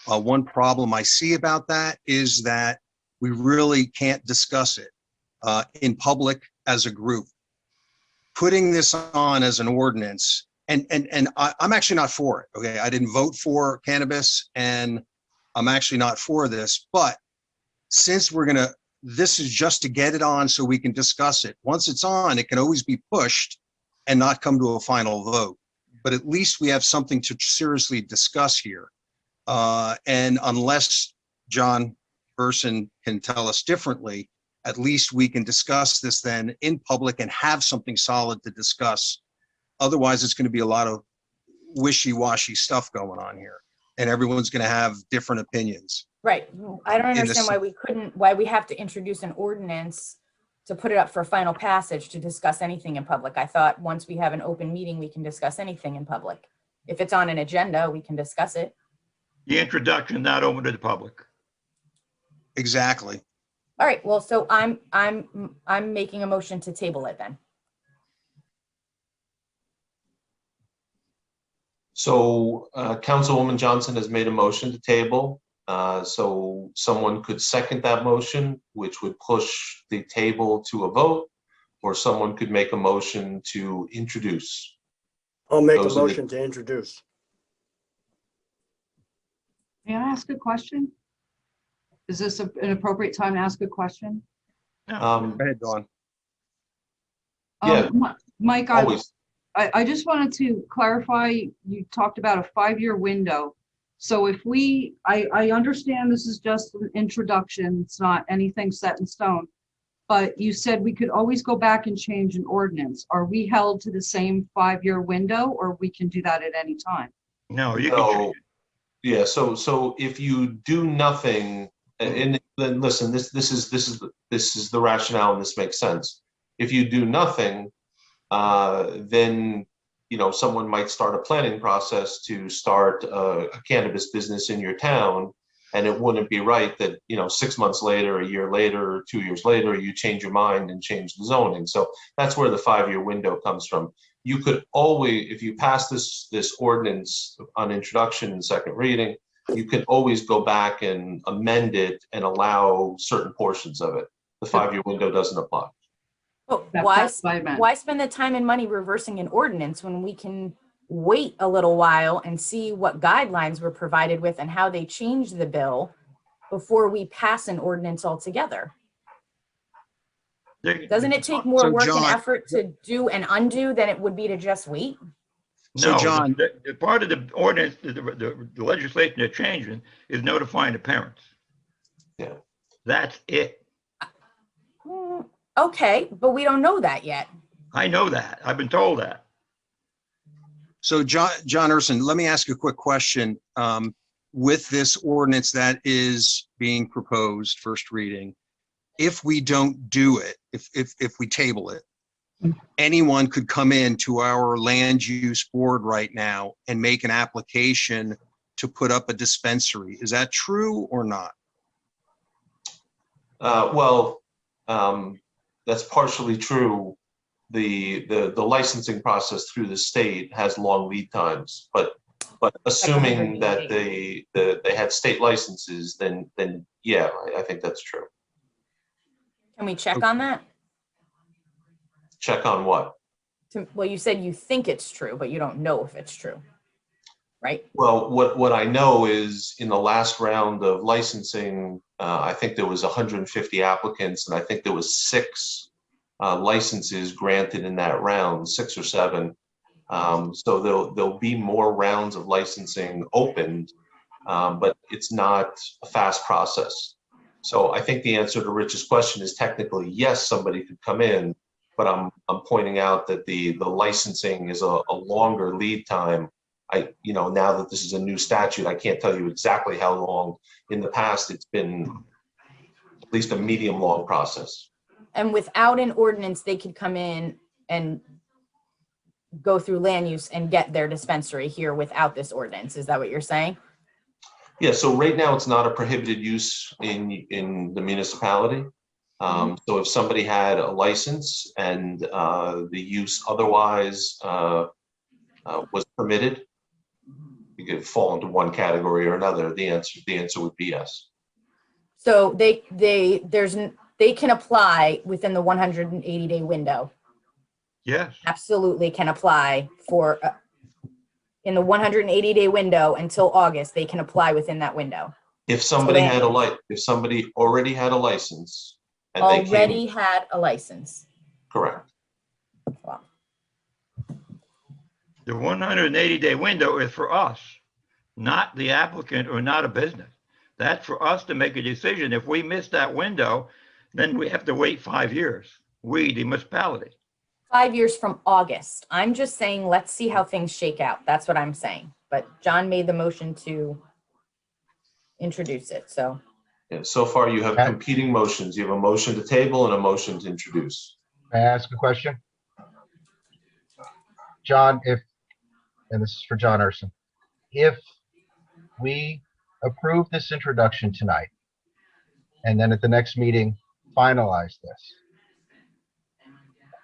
One problem I see about that is that we really can't discuss it in public as a group. Putting this on as an ordinance, and I'm actually not for it, okay? I didn't vote for cannabis, and I'm actually not for this, but since this is just to get it on so we can discuss it. Once it's on, it can always be pushed and not come to a final vote. But at least we have something to seriously discuss here. And unless John Burson can tell us differently, at least we can discuss this then in public and have something solid to discuss. Otherwise, it's going to be a lot of wishy-washy stuff going on here, and everyone's going to have different opinions. Right. I don't understand why we have to introduce an ordinance to put it up for final passage to discuss anything in public. I thought once we have an open meeting, we can discuss anything in public. If it's on an agenda, we can discuss it. The introduction not open to the public. Exactly. All right. Well, so I'm making a motion to table it then. So Councilwoman Johnson has made a motion to table. So someone could second that motion, which would push the table to a vote, or someone could make a motion to introduce. I'll make a motion to introduce. May I ask a question? Is this an appropriate time to ask a question? No, Um, go ahead, Dawn. Yeah, Mike, always. I just wanted to clarify, you talked about a 5-year window. So if I understand this is just an introduction, it's not anything set in stone, but you said we could always go back and change an ordinance. Are we held to the same 5-year window, or we can do that at any time? No, you can No, change yeah, so if you do nothing, and then listen, this is the rationale, and this makes sense. If you do nothing, then someone might start a planning process to start a cannabis business in your town, and it wouldn't be right that 6 months later, a year later, or 2 years later, you change your mind and change the zoning. So that's where the 5-year window comes from. You could always, if you pass this ordinance on introduction and second reading, you can always go back and amend it and allow certain portions of it. The 5-year window doesn't apply. But That's what I meant. why spend the time and money reversing an ordinance when we can wait a little while and see what guidelines we're provided with and how they change the bill before we pass an ordinance altogether? Doesn't it take more So, work and John- effort to do and undo than it would be to just wait? So, No, John- the part of the ordinance, the legislation they're changing is notifying the parents. Yeah. That's it. Okay, but we don't know that yet. I know that. I've been told that. So John Urson, let me ask you a quick question. With this ordinance that is being proposed, first reading, if we don't do it, if we table it, anyone could come in to our land use board right now and make an application to put up a dispensary. Is that true or not? That's partially true. The licensing process through the state has long lead times, but assuming that they had state licenses, then yeah, I think that's true. Can we check on that? Check on what? Well, you said you think it's true, but you don't know if it's true, right? Well, what I know is in the last round of licensing, I think there was 150 applicants, and I think there was 6 licenses granted in that round, 6 or 7. So there'll be more rounds of licensing opened, but it's not a fast process. So I think the answer to Rich's question is technically yes, somebody could come in, but I'm pointing out that the licensing is a longer lead time. Now that this is a new statute, I can't tell you exactly how long. In the past, it's been at least a medium long process. And without an ordinance, they could come in and go through land use and get their dispensary here without this ordinance. Is that what you're saying? Yeah, so right now it's not a prohibited use in the municipality. So if somebody had a license and the use otherwise was permitted, you could fall into one category or another. The answer would be yes. So they can apply within the 180-day window. Yes. Absolutely can apply for in the 180-day window until August. They can apply within that window. If somebody if somebody already had a license and they Already had a license. correct. Wow. The 180-day window is for us, not the applicant or not a business. That's for us to make a decision. If we miss that window, then we have to wait 5 years. We, the municipality. 5 years from August. I'm just saying, let's see how things shake out. That's what I'm saying. But John made the motion to introduce it, so. Yeah, so far you have competing motions. You have a motion to table and a motion to introduce. May I ask a question? John, and this is for John Urson, if we approve this introduction tonight, and then at the next meeting finalize this,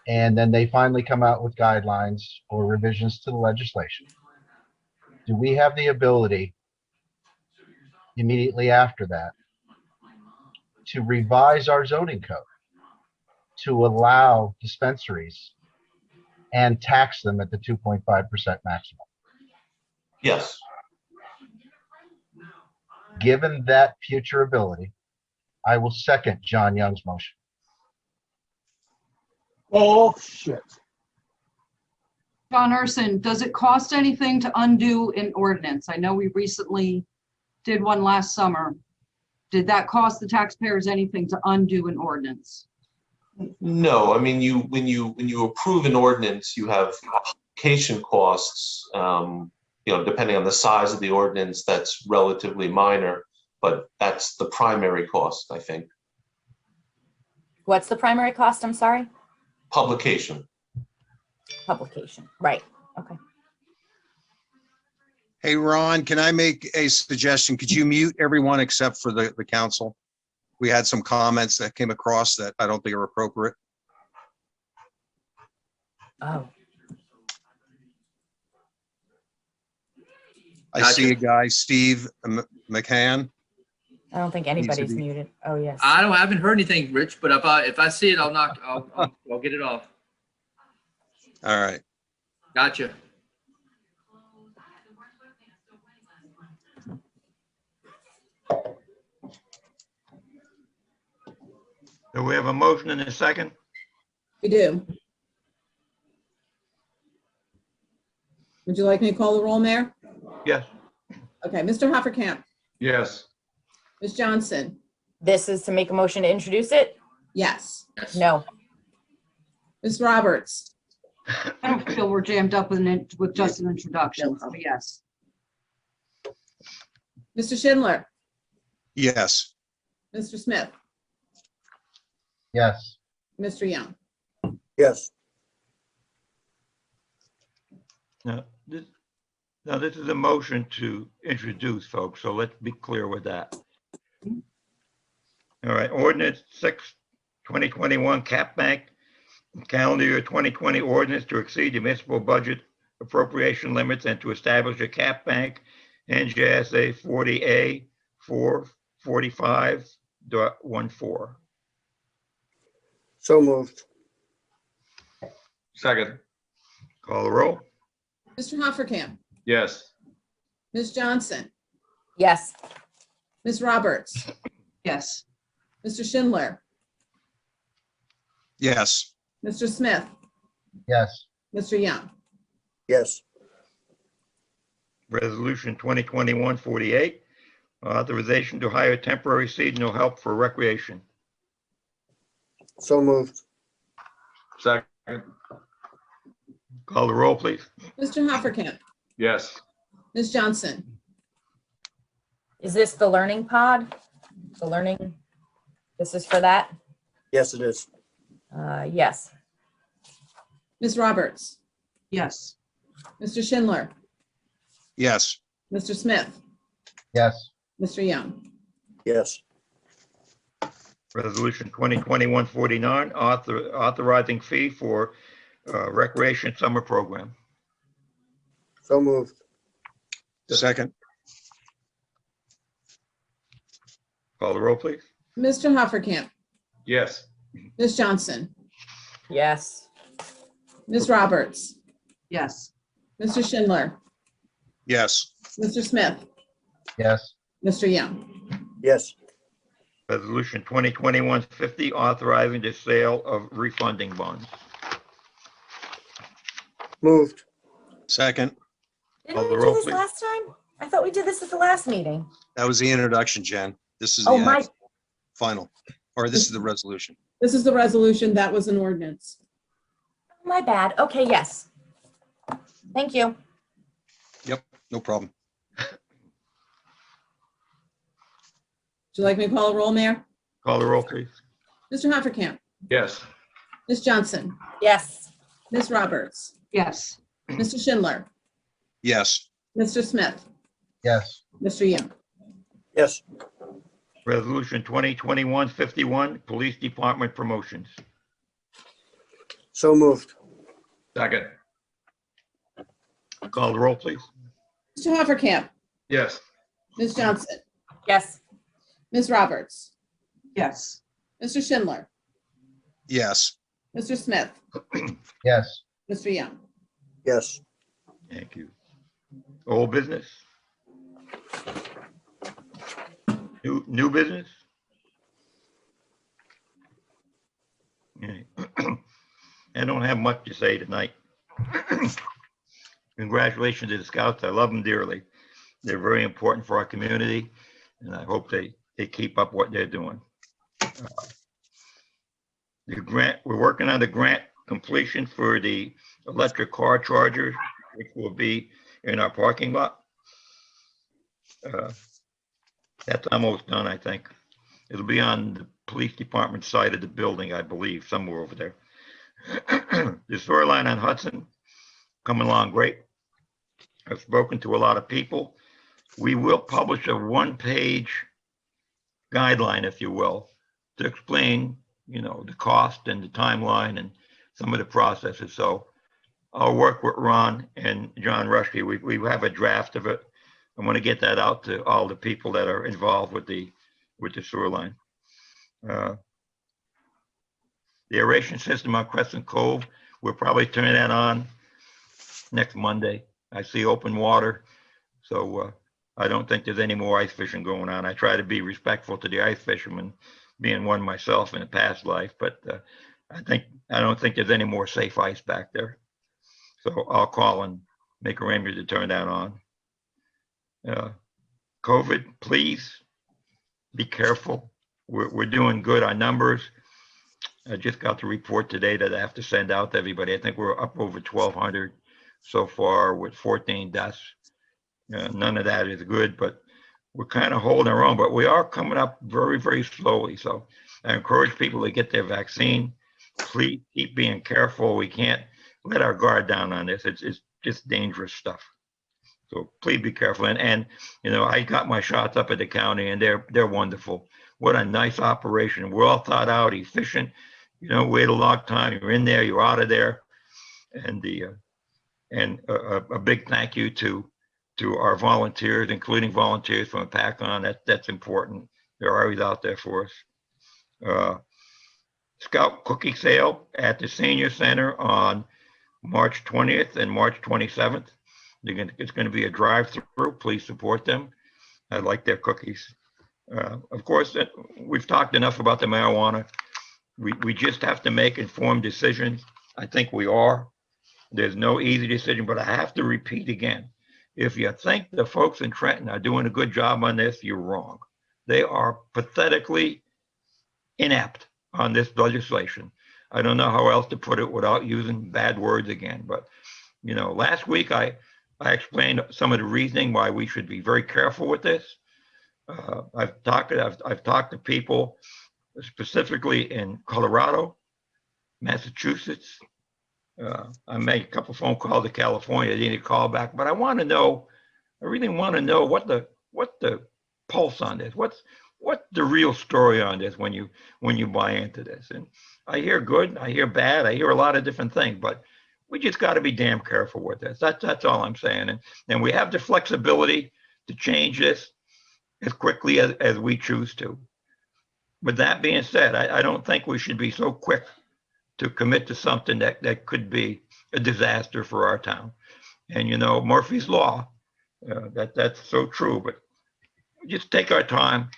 and then they finally come out with guidelines or revisions to the legislation, do we have the ability immediately after that to revise our zoning code to allow dispensaries and tax them at the 2.5% maximum? Yes. Given that future ability, I will second John Young's motion. Oh, shit. John Urson, does it cost anything to undo an ordinance? I know we recently did one last summer. Did that cost the taxpayers anything to undo an ordinance? No, I mean, when you approve an ordinance, you have application costs, depending on the size of the ordinance, that's relatively minor, but that's the primary cost, I think. What's the primary cost? I'm sorry. Publication. Publication. Right. Okay. Hey, Ron, can I make a suggestion? Could you mute everyone except for the council? We had some comments that came across that I don't think are appropriate. Oh. I see a guy, Steve McCann. I don't think anybody's muted. Oh, yes. I haven't heard anything, Rich, but if I see it, I'll get it off. All right. Gotcha. Do we have a motion and a second? We do. Would you like me to call the roll, Mayor? Yes. Okay, Mr. Hoppercamp, Yes. Ms. Johnson, This is to make a motion to introduce it? yes. No. Ms. Roberts, I don't feel we're jammed up with just an introduction, so yes. Mr. Schindler, Yes. Mr. Smith, Yes. Mr. Young. Yes. Now, this is a motion to introduce, folks, so let's be clear with that. All right, ordinance 6, 2021, cap bank, calendar year 2020 ordinance to exceed the municipal budget appropriation limits and to establish a cap bank, NJSA 40A 445.14. So moved. Second. Call the roll. Mr. Hoppercamp, Yes. Ms. Johnson, Yes. Ms. Roberts, Yes. Mr. Schindler, Yes. Mr. Smith, Yes. Mr. Young. Yes. Resolution 2021-48, authorization to hire temporary seasonal help for recreation. So moved. Second. Call the roll, please. Mr. Hoppercamp, Yes. Ms. Johnson, Is this the learning pod? This is for that? Yes, it is. Yes. Ms. Roberts, Yes. Mr. Schindler, Yes. Mr. Smith, Yes. Mr. Young. Yes. Resolution 2021-49, authorizing fee for recreation summer program. So moved. Second. Call the roll, please. Mr. Hoppercamp, Yes. Ms. Johnson, Yes. Ms. Roberts, Yes. Mr. Schindler, Yes. Mr. Smith, Yes. Mr. Young. Yes. Resolution 2021-50, authorizing the sale of refunding bonds. Moved. Second. Didn't Call we the do roll, this please. last time? I thought we did this at the last meeting. That was the introduction, Jen. This is Oh, the my, actual final, or this is the resolution. This is the resolution. That was an ordinance. my bad. Okay, yes. Thank you. Yep, no problem. Would you like me to call a roll, Mayor? Call the roll, please. Mr. Hoppercamp, Yes. Ms. Johnson, Yes. Ms. Roberts, Yes. Mr. Schindler, Yes. Mr. Smith, Yes. Mr. Young. Yes. Resolution 2021-51, police department promotions. So moved. Second. Call the roll, please. Mr. Hoppercamp, Yes. Ms. Johnson, Yes. Ms. Roberts, Yes. Mr. Schindler, Yes. Mr. Smith, Yes. Mr. Young. Yes. Thank you. Old business? New business? I don't have much to say tonight. Congratulations to the Scouts. I love them dearly. They're very important for our community, and I hope they keep up what they're doing. The grant, we're working on the grant completion for the electric car chargers, which will be in our parking lot. That's almost done, I think. It'll be on the police department side of the building, I believe, somewhere over there. The sewer line on Hudson, coming along great. I've spoken to a lot of people. We will publish a one-page guideline, if you will, to explain, you know, the cost and the timeline and some of the processes. So I'll work with Ron and John Rushdie. We have a draft of it. I want to get that out to all the people that are involved with the sewer line. The aeration system on Crescent Cove, we'll probably turn that on next Monday. I see open water, so I don't think there's any more ice fishing going on. I try to be respectful to the ice fishermen, being one myself in a past life, but I don't think there's any more safe ice back there. So I'll call and make arrangements to turn that on. COVID, please be careful. We're doing good on numbers. I just got the report today that I have to send out to everybody. I think we're up over 1,200 so far with 14 deaths. None of that is good, but we're kind of holding our own, but we are coming up very, very slowly. So I encourage people to get their vaccine. Please keep being careful. We can't let our guard down on this. It's just dangerous stuff. So please be careful. And you know, I got my shots up at the county, and they're wonderful. What a nice operation. Well thought out, efficient. You know, wait a long time. You're in there, you're out of there. And a big thank you to our volunteers, including volunteers from PACON. That's important. They're always out there for us. Scout cookie sale at the senior center on March 20th and March 27th. It's going to be a drive-through. Please support them. I like their cookies. Of course, we've talked enough about the marijuana. We just have to make informed decisions. I think we are. There's no easy decision, but I have to repeat again. If you think the folks in Trenton are doing a good job on this, you're wrong. They are pathetically inept on this legislation. I don't know how else to put it without using bad words again. But, you know, last week I explained some of the reasoning why we should be very careful with this. I've talked to people specifically in Colorado, Massachusetts. I made a couple phone calls to California. I didn't call back, but I really want to know what the pulse on this. What's the real story on this when you buy into this? And I hear good, I hear bad, I hear a lot of different things, but we just got to be damn careful with this. That's all I'm saying. And we have the flexibility to change this as quickly as we choose to. With that being said, I don't think we should be so quick to commit to something that could be a disaster for our town. And you know, Murphy's Law, that's so true, but just take our time.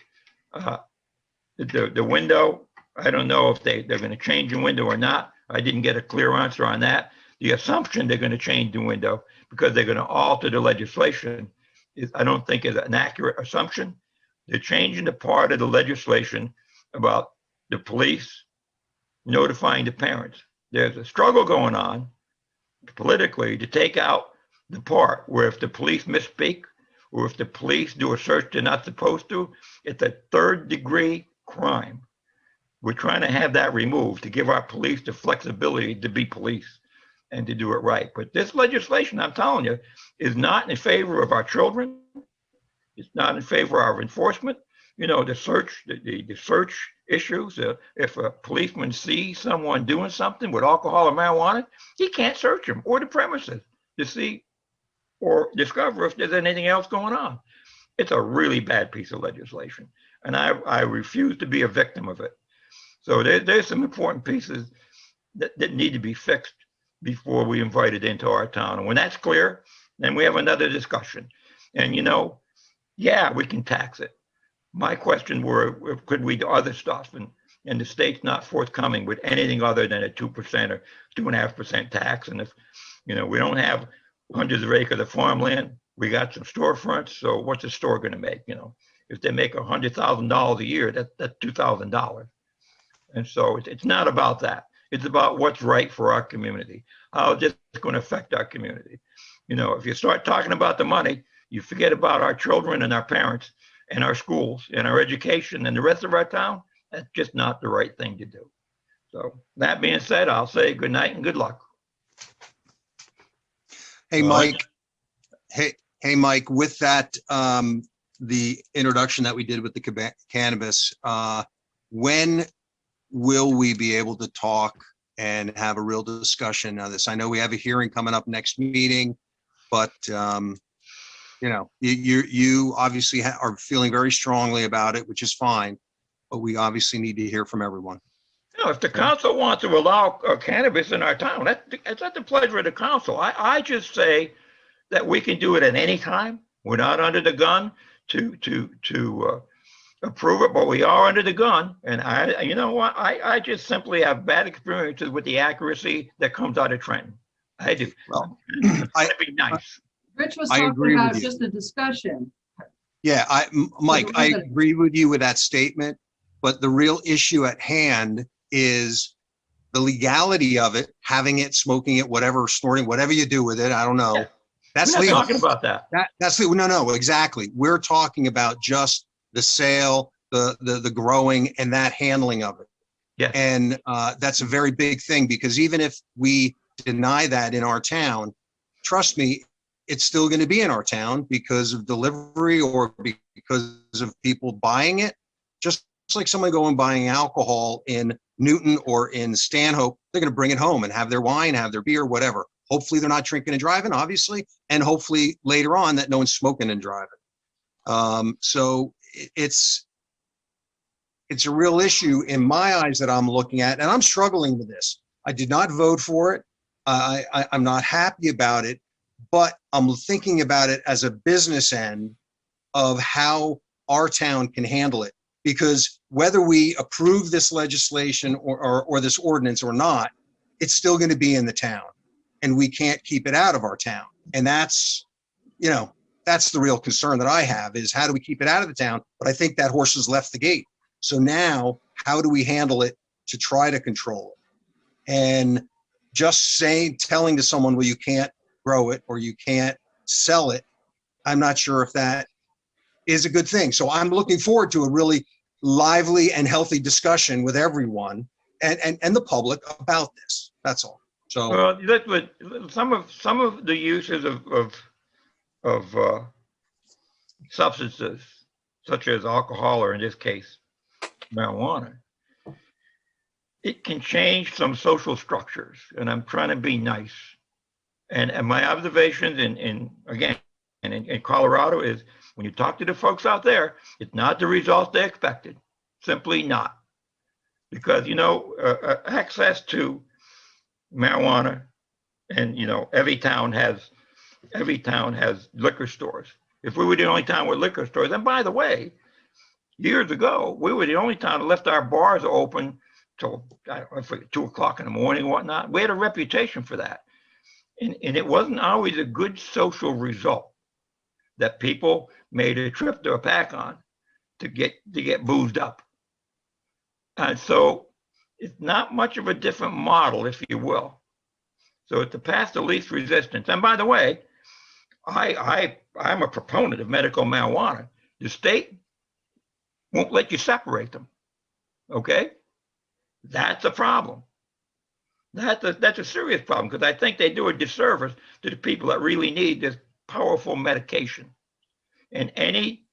The window, I don't know if they're going to change the window or not. I didn't get a clear answer on that. The assumption they're going to change the window because they're going to alter the legislation I don't think is an accurate assumption. They're changing the part of the legislation about the police notifying the parents. There's a struggle going on politically to take out the part where if the police misspeak or if the police do a search they're not supposed to, it's a third-degree crime. We're trying to have that removed to give our police the flexibility to be police and to do it right. But this legislation, I'm telling you, is not in favor of our children. It's not in favor of our enforcement. You know, the search issues. If a policeman sees someone doing something with alcohol or marijuana, he can't search them or the premises to see or discover if there's anything else going on. It's a really bad piece of legislation, and I refuse to be a victim of it. So there's some important pieces that need to be fixed before we invite it into our town. And when that's clear, then we have another discussion. And you know, yeah, we can tax it. My question were, could we do other stuff? And and the state's not forthcoming with anything other than a 2% or 2.5% tax. And if, we don't have hundreds of acres of farmland, we got some storefronts. So what's a store going to make? If they make $100,000 a year, that's $2,000. And so it's not about that. It's about what's right for our community. How this is going to affect our community. If you start talking about the money, you forget about our children and our parents and our schools and our education and the rest of our town. That's just not the right thing to do. So that being said, I'll say good night and good luck. Hey, Mike. Hey, Mike, with that, the introduction that we did with the cannabis, when will we be able to talk and have a real discussion on this? I know we have a hearing coming up next meeting, but you obviously are feeling very strongly about it, which is fine, but we obviously need to hear from everyone. If the council wants to allow cannabis in our town, that's at the pleasure of the council. I just say that we can do it at any time. We're not under the gun to approve it, but we are under the gun. And I just simply have bad experiences with the accuracy that comes out of Trenton. I do. Well, I'd be nice. Rich was I talking agree about with you. just a discussion. Yeah, Mike, I agree with you with that statement, but the real issue at hand is the legality of it, having it, smoking it, whatever, snorting, whatever you do with it. I don't know. Yeah. That's We're not legal. talking about that. That's legal. No, exactly. We're talking about just the sale, the growing, and that handling of it. Yeah. And that's a very big thing, because even if we deny that in our town, trust me, it's still going to be in our town because of delivery or because of people buying it. Just like someone going buying alcohol in Newton or in Stanhope, they're going to bring it home and have their wine, have their beer, whatever. Hopefully they're not drinking and driving, obviously, and hopefully later on that no one's smoking and driving. So it's a real issue in my eyes that I'm looking at, and I'm struggling with this. I did not vote for it. I'm not happy about it, but I'm thinking about it as a business end of how our town can handle it. Because whether we approve this legislation or this ordinance or not, it's still going to be in the town, and we can't keep it out of our town. And that's the real concern that I have, is how do we keep it out of the town? But I think that horse has left the gate. So now how do we handle it to try to control it? And just telling to someone, well, you can't grow it or you can't sell it, I'm not sure if that is a good thing. So I'm looking forward to a really lively and healthy discussion with everyone and the public about this. That's all. So well, some of the uses of substances, such as alcohol, or in this case, marijuana, it can change some social structures. And I'm trying to be nice. And my observations in Colorado is, when you talk to the folks out there, it's not the results they expected. Simply not. Because, access to marijuana, and, every town has liquor stores. If we were the only town with liquor stores, and by the way, years ago, we were the only town that left our bars open till, I forget, 2 o'clock in the morning and whatnot. We had a reputation for that. And it wasn't always a good social result that people made a trip to Hopatcong to get boozed up. And so it's not much of a different model, if you will. So it's to pass the least resistance. And by the way, I'm a proponent of medical marijuana. The state won't let you separate them. Okay? That's a problem. That's a serious problem, because I think they do a disservice to the people that really need this powerful medication. And any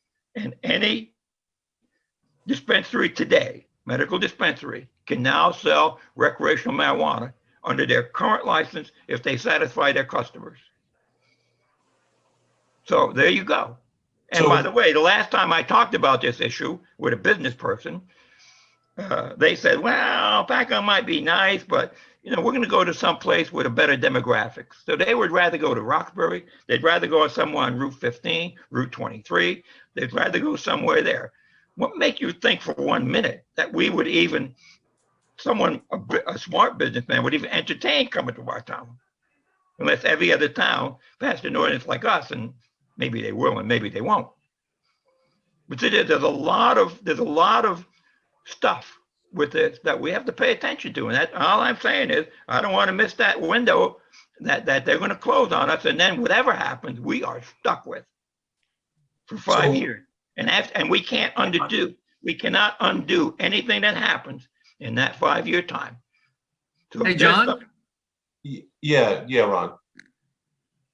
dispensary today, medical dispensary, can now sell recreational marijuana under their current license if they satisfy their customers. So there you go. And by the way, the last time I talked about this issue with a business person, they said, well, Hopatcong might be nice, but we're going to go to some place with a better demographics. So they would rather go to Roxbury. They'd rather go somewhere on Route 15, Route 23. They'd rather go somewhere there. What make you think for 1 minute that we would even, someone, a smart businessman would even entertain coming to our town? Unless every other town passed an ordinance like us, and maybe they will and maybe they won't. But there's a lot of stuff with this that we have to pay attention to. And that all I'm saying is I don't want to miss that window that they're going to close on us. And then whatever happens, we are stuck with for 5 years. And we can't we cannot undo anything that happens in that 5-year time. So Hey, John? Yeah, Ron.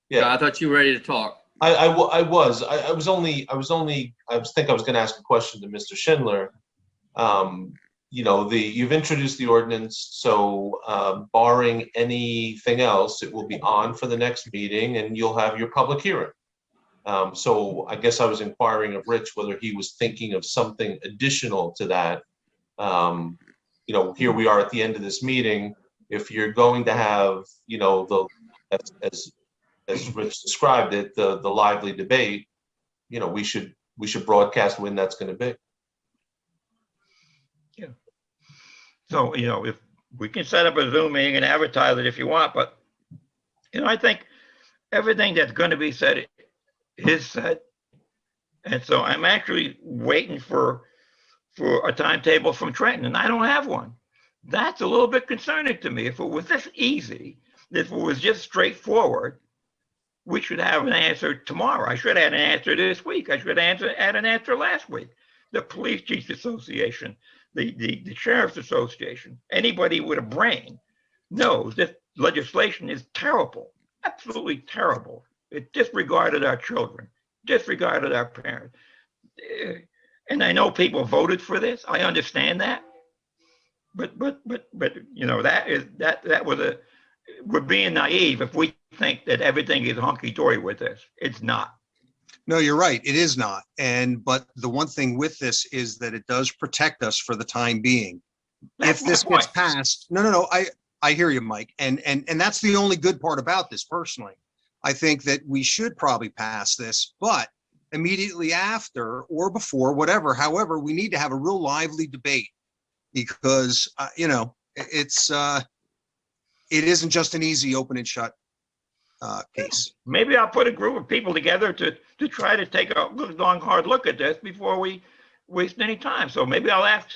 Yeah, I thought you were ready to talk. I was going to ask a question to Mr. Schindler. You've introduced the ordinance, so barring anything else, it will be on for the next meeting and you'll have your public hearing. So I guess I was inquiring of Rich whether he was thinking of something additional to that. Here we are at the end of this meeting. If you're going to have, as Rich described it, the lively debate, we should broadcast when that's going to be. Yeah. So, if we can set up a Zoom meeting and advertise it if you want, but, I think everything that's going to be said is said. And so I'm actually waiting for a timetable from Trenton, and I don't have one. That's a little bit concerning to me. If it was this easy, if it was just straightforward, we should have an answer tomorrow. I should have had an answer this week. I should have had an answer last week. The Police Chiefs Association, the Sheriff's Association, anybody with a brain knows this legislation is terrible, absolutely terrible. It disregarded our children, disregarded our parents. And I know people voted for this. I understand that. But we're being naive if we think that everything is hunky-dory with this. It's not. No, you're right. It is not. But the one thing with this is that it does protect us for the time being. If this gets passed, no, I hear you, Mike. And that's the only good part about this personally. I think that we should probably pass this, but immediately after or before, whatever, however, we need to have a real lively debate because, it isn't just an easy open and shut case. Maybe I'll put a group of people together to try to take a long, hard look at this before we waste any time. So maybe I'll ask,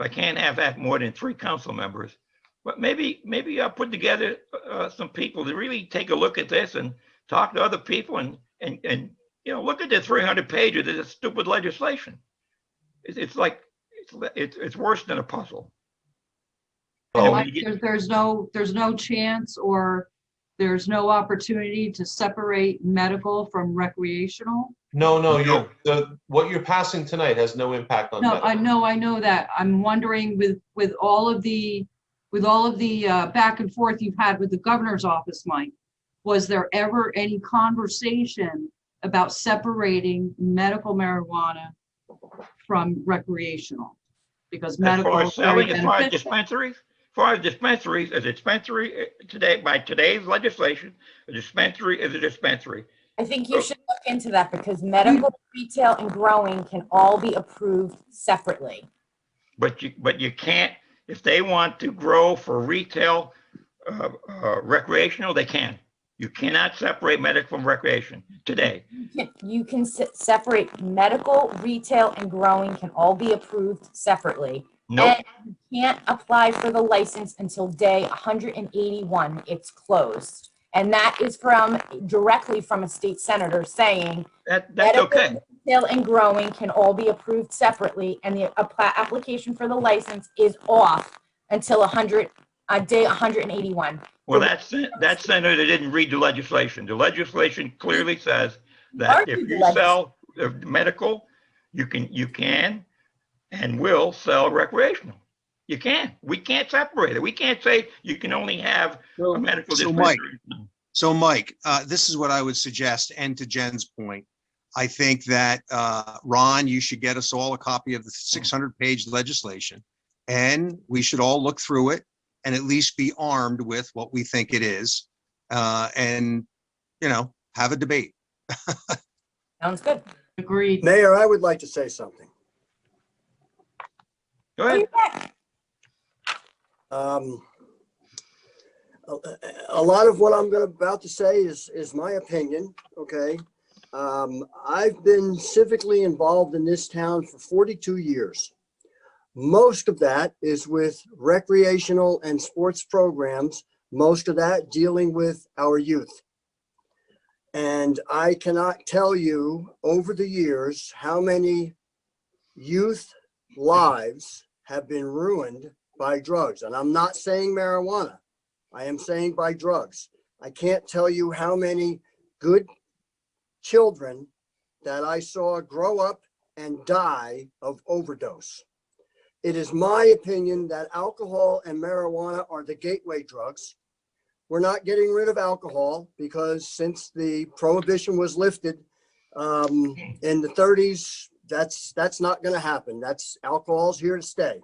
I can't have more than 3 council members, but maybe I'll put together some people to really take a look at this and talk to other people and look at the 300 pages of this stupid legislation. It's worse than a puzzle. There's no chance or there's no opportunity to separate medical from recreational? No, what you're passing tonight has no impact on medical. I know that. I'm wondering with all of the back and forth you've had with the governor's office, Mike, was there ever any conversation about separating medical marijuana from recreational? Because medical as far as dispensaries, a dispensary today, by today's legislation, a dispensary is a dispensary. I think you should look into that because medical, retail, and growing can all be approved separately. But you can't, if they want to grow for retail, recreational, they can. You cannot separate medical from recreation today. You can separate medical, retail, and growing can all be approved separately. Nope. And you can't apply for the license until day 181. It's closed. And that is directly from a state senator saying that's medical, okay. Retail, and growing can all be approved separately, and the application for the license is off until day 181. Well, that senator didn't read the legislation. The legislation clearly says that if you sell medical, you can and will sell recreational. You can. We can't separate it. We can't say you can only have a medical dispensary. So Mike, this is what I would suggest. And to Jen's point, I think that Ron, you should get us all a copy of the 600-page legislation, and we should all look through it and at least be armed with what we think it is, and have a debate. Sounds good. Agreed. Mayor, I would like to say something. Go ahead. A lot of what I'm about to say is my opinion, okay? I've been civically involved in this town for 42 years. Most of that is with recreational and sports programs, most of that dealing with our youth. And I cannot tell you over the years how many youth lives have been ruined by drugs. And I'm not saying marijuana. I am saying by drugs. I can't tell you how many good children that I saw grow up and die of overdose. It is my opinion that alcohol and marijuana are the gateway drugs. We're not getting rid of alcohol because since the prohibition was lifted in the 30s, that's not going to happen. Alcohol's here to stay.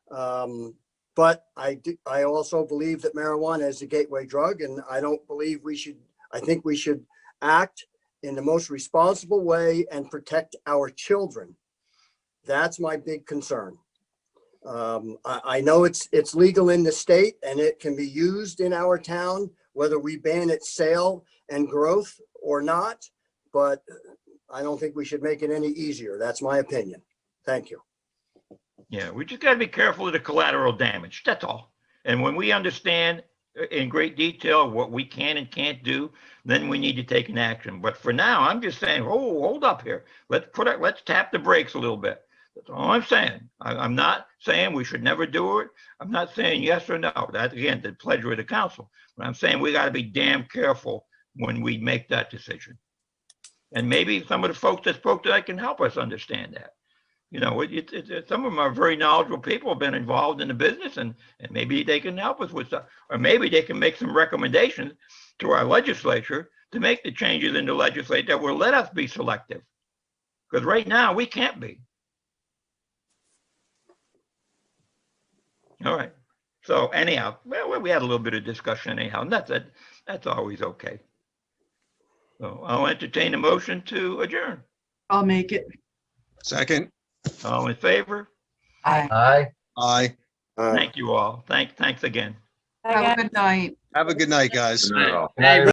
But I also believe that marijuana is a gateway drug, and I don't believe I think we should act in the most responsible way and protect our children. That's my big concern. I know it's legal in the state and it can be used in our town, whether we ban its sale and growth or not, but I don't think we should make it any easier. That's my opinion. Thank you. Yeah, we just got to be careful of the collateral damage. That's all. And when we understand in great detail what we can and can't do, then we need to take an action. But for now, I'm just saying, oh, hold up here. Let's tap the brakes a little bit. That's all I'm saying. I'm not saying we should never do it. I'm not saying yes or no. That's, again, the pleasure of the council. But I'm saying we got to be damn careful when we make that decision. And maybe some of the folks that spoke tonight can help us understand that. You know, some of them are very knowledgeable people, have been involved in the business, and maybe they can help us with stuff. Or maybe they can make some recommendations to our legislature to make the changes in the legislature that will let us be selective. Because right now, we can't be. All right. So anyhow, well, we had a little bit of discussion anyhow, and that's always okay. So I'll entertain a motion to adjourn. I'll make it. Second. All in favor? Aye. Aye. Thank you all. Thanks again. Have a good night. Have a good night, guys. Good night all. Good night,